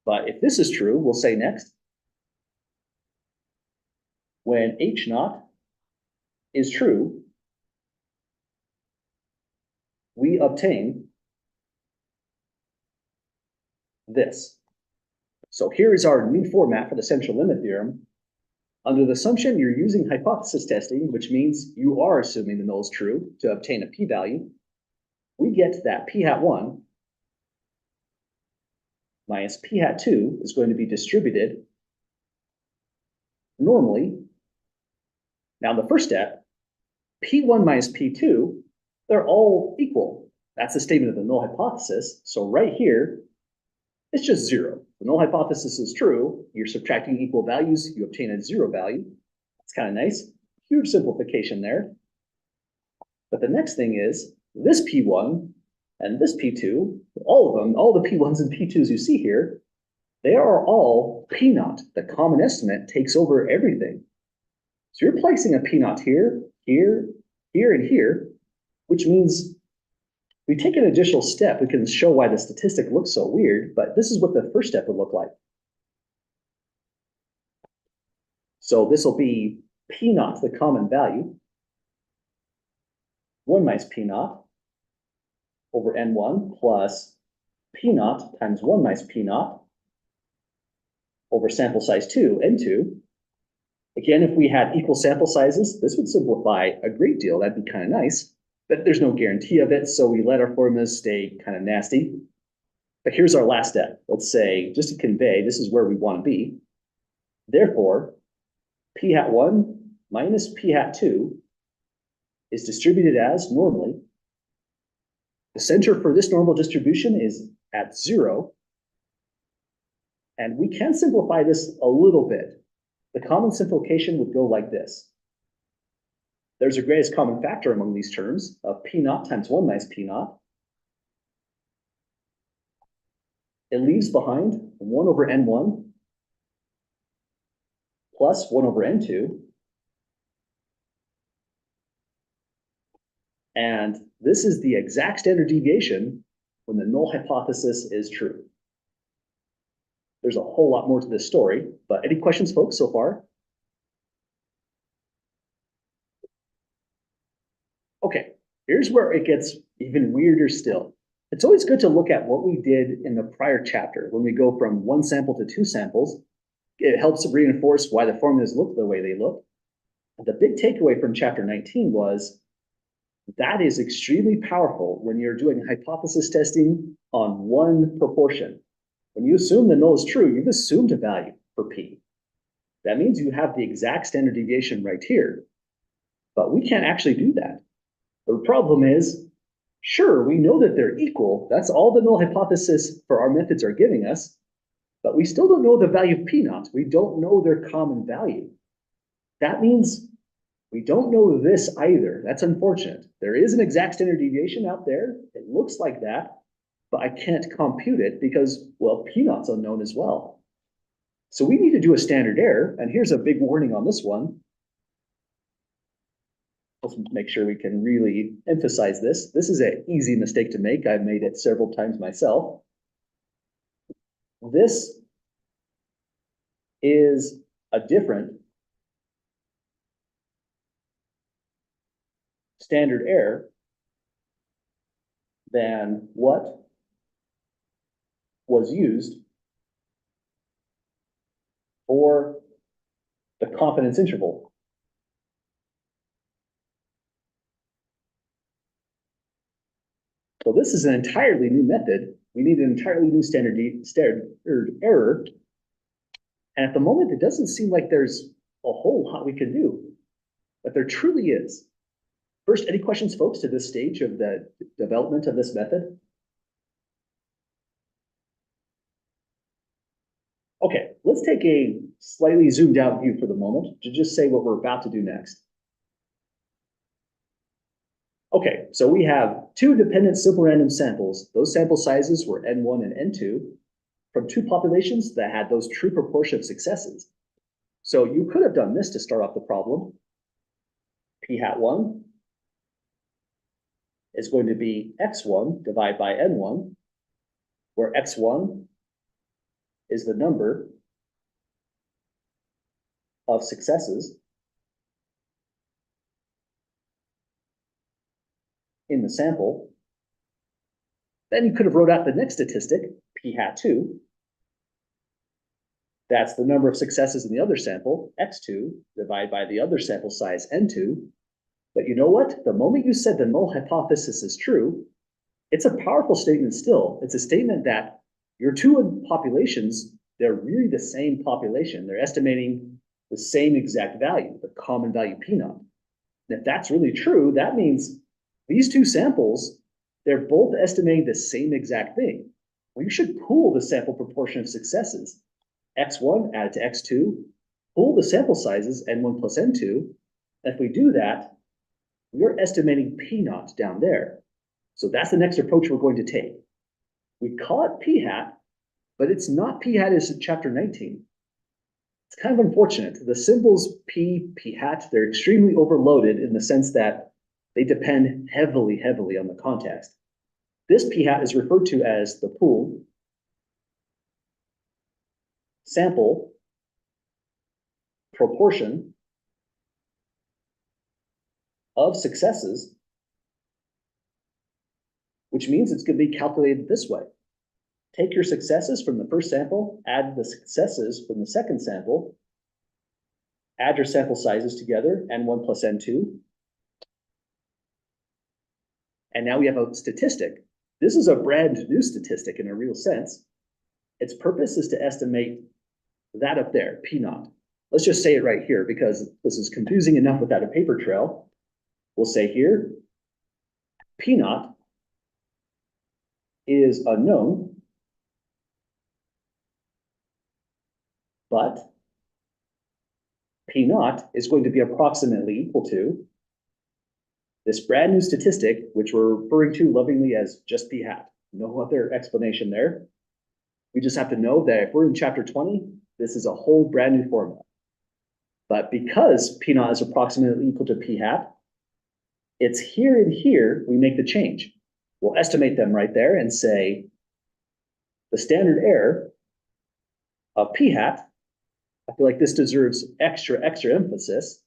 But if this is true, we'll say next, when H naught is true, we obtain this. So here is our new format for the central limit theorem. Under the assumption you're using hypothesis testing, which means you are assuming the null is true to obtain a p-value, we get that p hat 1 minus p hat 2 is going to be distributed normally. Now the first step, p1 minus p2, they're all equal. That's the statement of the null hypothesis. So right here, it's just 0. The null hypothesis is true. You're subtracting equal values, you obtain a 0 value. That's kind of nice. Huge simplification there. But the next thing is this P1 and this P2, all of them, all the P1s and P2s you see here, they are all P naught. The common estimate takes over everything. So you're placing a P naught here, here, here, and here, which means we take an additional step. We can show why the statistic looks so weird, but this is what the first step would look like. So this will be P naught, the common value, 1 minus P naught over N1 plus P naught times 1 minus P naught over sample size 2, N2. Again, if we had equal sample sizes, this would simplify a great deal. That'd be kind of nice. But there's no guarantee of it, so we let our formulas stay kind of nasty. But here's our last step. Let's say, just to convey, this is where we want to be. Therefore, p hat 1 minus p hat 2 is distributed as normally. The center for this normal distribution is at 0. And we can simplify this a little bit. The common simplification would go like this. There's a greatest common factor among these terms of p naught times 1 minus p naught. It leaves behind 1 over n1 plus 1 over n2. And this is the exact standard deviation when the null hypothesis is true. There's a whole lot more to this story, but any questions, folks, so far? Okay, here's where it gets even weirder still. It's always good to look at what we did in the prior chapter. When we go from 1 sample to 2 samples, it helps reinforce why the formulas look the way they look. The big takeaway from chapter 19 was that is extremely powerful when you're doing hypothesis testing on one proportion. When you assume the null is true, you've assumed a value for p. That means you have the exact standard deviation right here, but we can't actually do that. The problem is, sure, we know that they're equal. That's all the null hypothesis for our methods are giving us, but we still don't know the value of p naught. We don't know their common value. That means we don't know this either. That's unfortunate. There is an exact standard deviation out there. It looks like that, but I can't compute it because, well, p naught's unknown as well. So we need to do a standard error, and here's a big warning on this one. Let's make sure we can really emphasize this. This is an easy mistake to make. I've made it several times myself. This is a different standard error than what was used for the confidence interval. So this is an entirely new method. We need an entirely new standard error. And at the moment, it doesn't seem like there's a whole lot we can do, but there truly is. First, any questions, folks, to this stage of the development of this method? Okay, let's take a slightly zoomed out view for the moment to just say what we're about to do next. Okay, so we have two dependent simple random samples. Those sample sizes were N1 and N2 from two populations that had those true proportion of successes. So you could have done this to start off the problem. P hat 1 is going to be X1 divided by N1, where X1 is the number of successes in the sample. Then you could have wrote out the next statistic, P hat 2. That's the number of successes in the other sample, X2, divided by the other sample size, N2. But you know what? The moment you said the null hypothesis is true, it's a powerful statement still. It's a statement that your two populations, they're really the same population. They're estimating the same exact value, the common value P naught. And if that's really true, that means these two samples, they're both estimating the same exact thing. Well, you should pool the sample proportion of successes. X1 added to X2, pool the sample sizes, N1 plus N2. And if we do that, we're estimating P naught down there. So that's the next approach we're going to take. We call it P hat, but it's not P hat as in chapter 19. It's kind of unfortunate. The symbols P hat, they're extremely overloaded in the sense that they depend heavily on the context. This P hat is referred to as the pool sample proportion of successes, which means it's going to be calculated this way. Take your successes from the first sample, add the successes from the second sample, add your sample sizes together, N1 plus N2. And now we have a statistic. This is a brand new statistic in a real sense. Its purpose is to estimate that up there, P naught. Let's just say it right here because this is confusing enough without a paper trail. We'll say here, P naught is unknown, but P naught is going to be approximately equal to this brand new statistic, which we're referring to lovingly as just P hat. No other explanation there. We just have to know that if we're in chapter 20, this is a whole brand new formula. But because P naught is approximately equal to P hat, it's here and here we make the change. We'll estimate them right there and say the standard error of P hat, I feel like this deserves extra emphasis.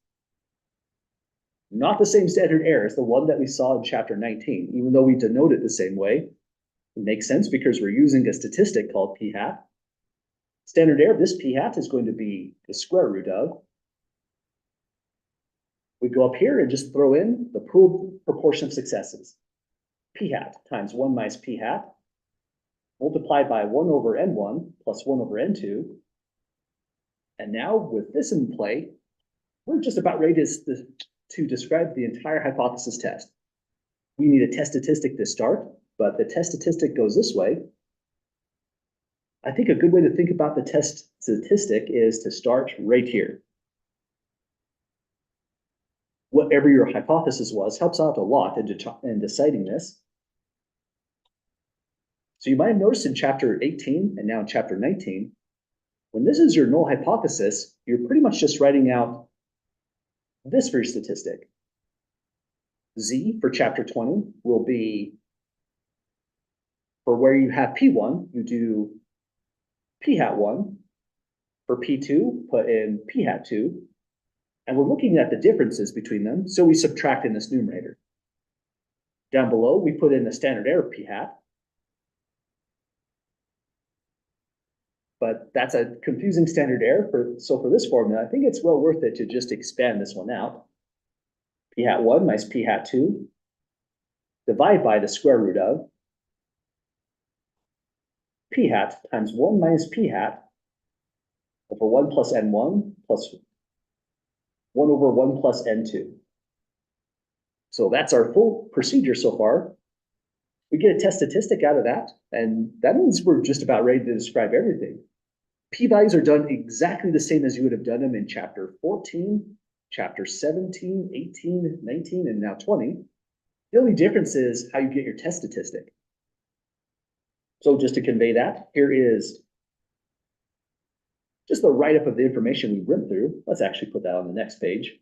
Not the same standard error as the one that we saw in chapter 19, even though we denote it the same way. It makes sense because we're using a statistic called P hat. Standard error of this P hat is going to be the square root of. We go up here and just throw in the pooled proportion of successes. P hat times 1 minus P hat multiplied by 1 over N1 plus 1 over N2. And now with this in play, we're just about ready to describe the entire hypothesis test. We need a test statistic to start, but the test statistic goes this way. I think a good way to think about the test statistic is to start right here. Whatever your hypothesis was helps out a lot in deciding this. So you might have noticed in chapter 18 and now in chapter 19, when this is your null hypothesis, you're pretty much just writing out this for your statistic. Z for chapter 20 will be, for where you have P1, you do P hat 1. For P2, put in P hat 2. And we're looking at the differences between them, so we subtract in this numerator. Down below, we put in the standard error P hat. But that's a confusing standard error. So for this formula, I think it's well worth it to just expand this one out. P hat 1 minus P hat 2 divide by the square root of p hat times 1 minus p hat over 1 plus n1 plus 1 over 1 plus n2. So that's our full procedure so far. We get a test statistic out of that, and that means we're just about ready to describe everything. P-values are done exactly the same as you would have done them in chapter 14, chapter 17, 18, 19, and now 20. The only difference is how you get your test statistic. So just to convey that, here is just the write-up of the information we went through. Let's actually put that on the next page.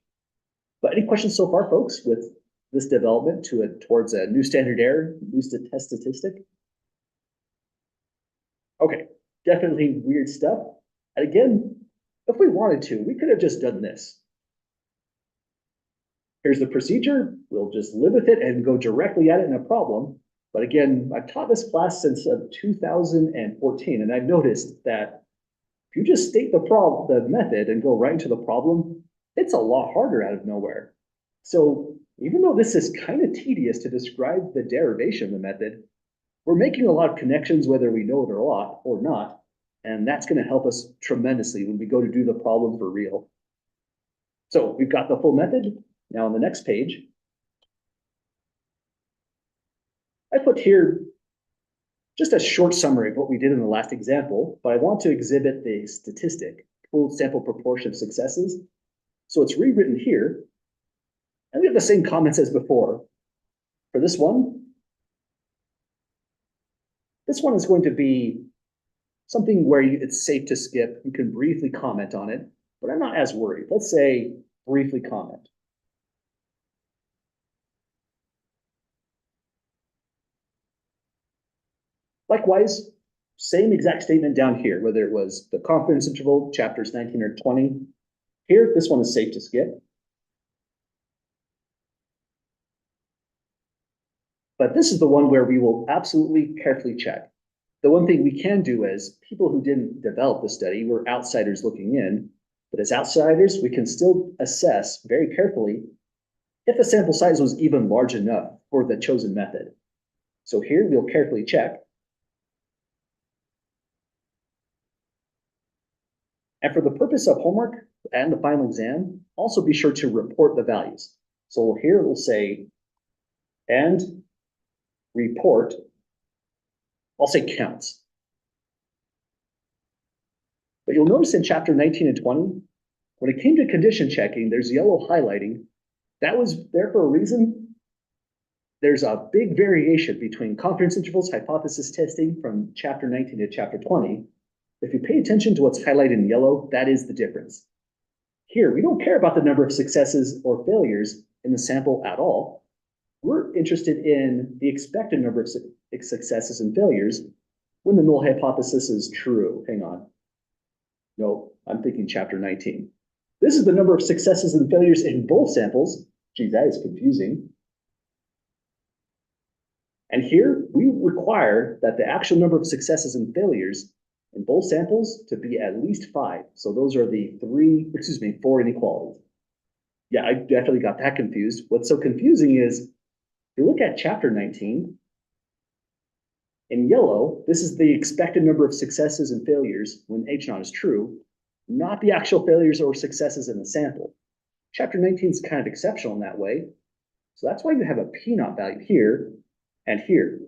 But any questions so far, folks, with this development towards a new standard error, new test statistic? Okay, definitely weird stuff. And again, if we wanted to, we could have just done this. Here's the procedure. We'll just live with it and go directly at it in a problem. But again, I've taught this class since 2014, and I've noticed that if you just state the method and go right into the problem, it's a lot harder out of nowhere. So even though this is kind of tedious to describe the derivation of the method, we're making a lot of connections whether we know it or not, and that's going to help us tremendously when we go to do the problem for real. So we've got the full method. Now on the next page, I put here just a short summary of what we did in the last example, but I want to exhibit the statistic, full sample proportion of successes. So it's rewritten here, and we have the same comments as before. For this one is going to be something where it's safe to skip. You can briefly comment on it, but I'm not as worried. Let's say briefly comment. Likewise, same exact statement down here, whether it was the confidence interval, chapters 19 or 20. Here, this one is safe to skip. But this is the one where we will absolutely carefully check. The one thing we can do is people who didn't develop the study were outsiders looking in, but as outsiders, we can still assess very carefully if the sample size was even large enough for the chosen method. So here we'll carefully check. And for the purpose of homework and the final exam, also be sure to report the values. So here we'll say, and report, I'll say counts. But you'll notice in chapter 19 and 20, when it came to condition checking, there's yellow highlighting. That was there for a reason. There's a big variation between confidence intervals hypothesis testing from chapter 19 to chapter 20. If you pay attention to what's highlighted in yellow, that is the difference. Here, we don't care about the number of successes or failures in the sample at all. We're interested in the expected number of successes and failures when the null hypothesis is true. Hang on. No, I'm thinking chapter 19. This is the number of successes and failures in both samples. Gee, that is confusing. And here, we require that the actual number of successes and failures in both samples to be at least 5. So those are the 4 inequalities. Yeah, I definitely got that confused. What's so confusing is, if you look at chapter 19, in yellow, this is the expected number of successes and failures when H0 is true, not the actual failures or successes in the sample. Chapter 19 is kind of exceptional in that way. So that's why you have a P0 value here and here.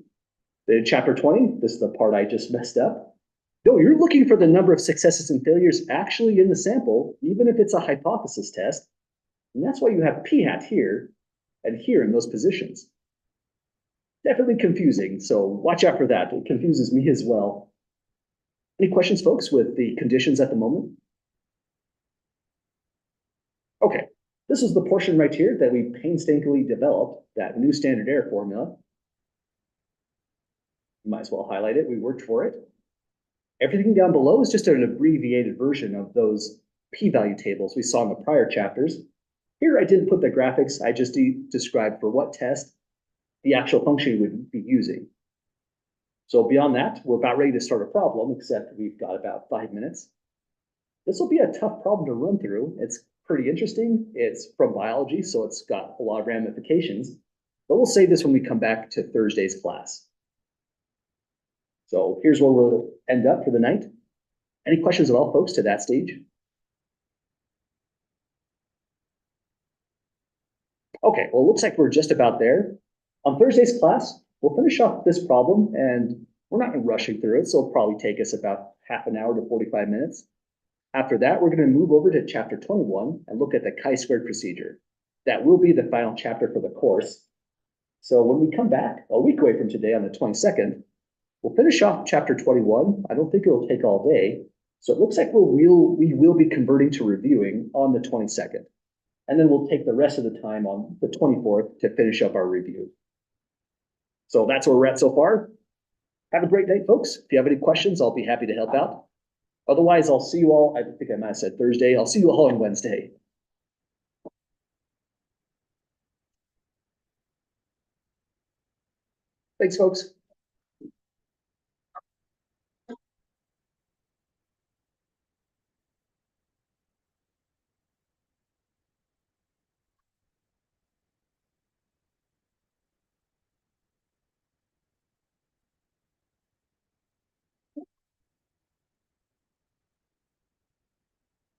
In chapter 20, this is the part I just messed up. No, you're looking for the number of successes and failures actually in the sample, even if it's a hypothesis test. And that's why you have P hat here and here in those positions. Definitely confusing, so watch out for that. It confuses me as well. Any questions, folks, with the conditions at the moment? Okay, this is the portion right here that we painstakingly developed, that new standard error formula. You might as well highlight it. We worked for it. Everything down below is just an abbreviated version of those p-value tables we saw in the prior chapters. Here I didn't put the graphics, I just described for what test the actual function would be using. So beyond that, we're about ready to start a problem, except we've got about 5 minutes. This will be a tough problem to run through. It's pretty interesting. It's from biology, so it's got a lot of ramifications. but we'll save this when we come back to Thursday's class. So here's where we'll end up for the night. Any questions at all, folks, to that stage? Okay, well, it looks like we're just about there. On Thursday's class, we'll finish off this problem, and we're not rushing through it, so it'll probably take us about half an hour to 45 minutes. After that, we're going to move over to chapter 21 and look at the chi-squared procedure. That will be the final chapter for the course. So when we come back a week away from today on the 22nd, we'll finish off chapter 21. I don't think it'll take all day. So it looks like we will be converting to reviewing on the 22nd. And then we'll take the rest of the time on the 24th to finish up our review. So that's where we're at so far. Have a great night, folks. If you have any questions, I'll be happy to help out. Otherwise, I'll see you all. I think I might have said Thursday. I'll see you all on Wednesday. Thanks, folks.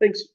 Thanks.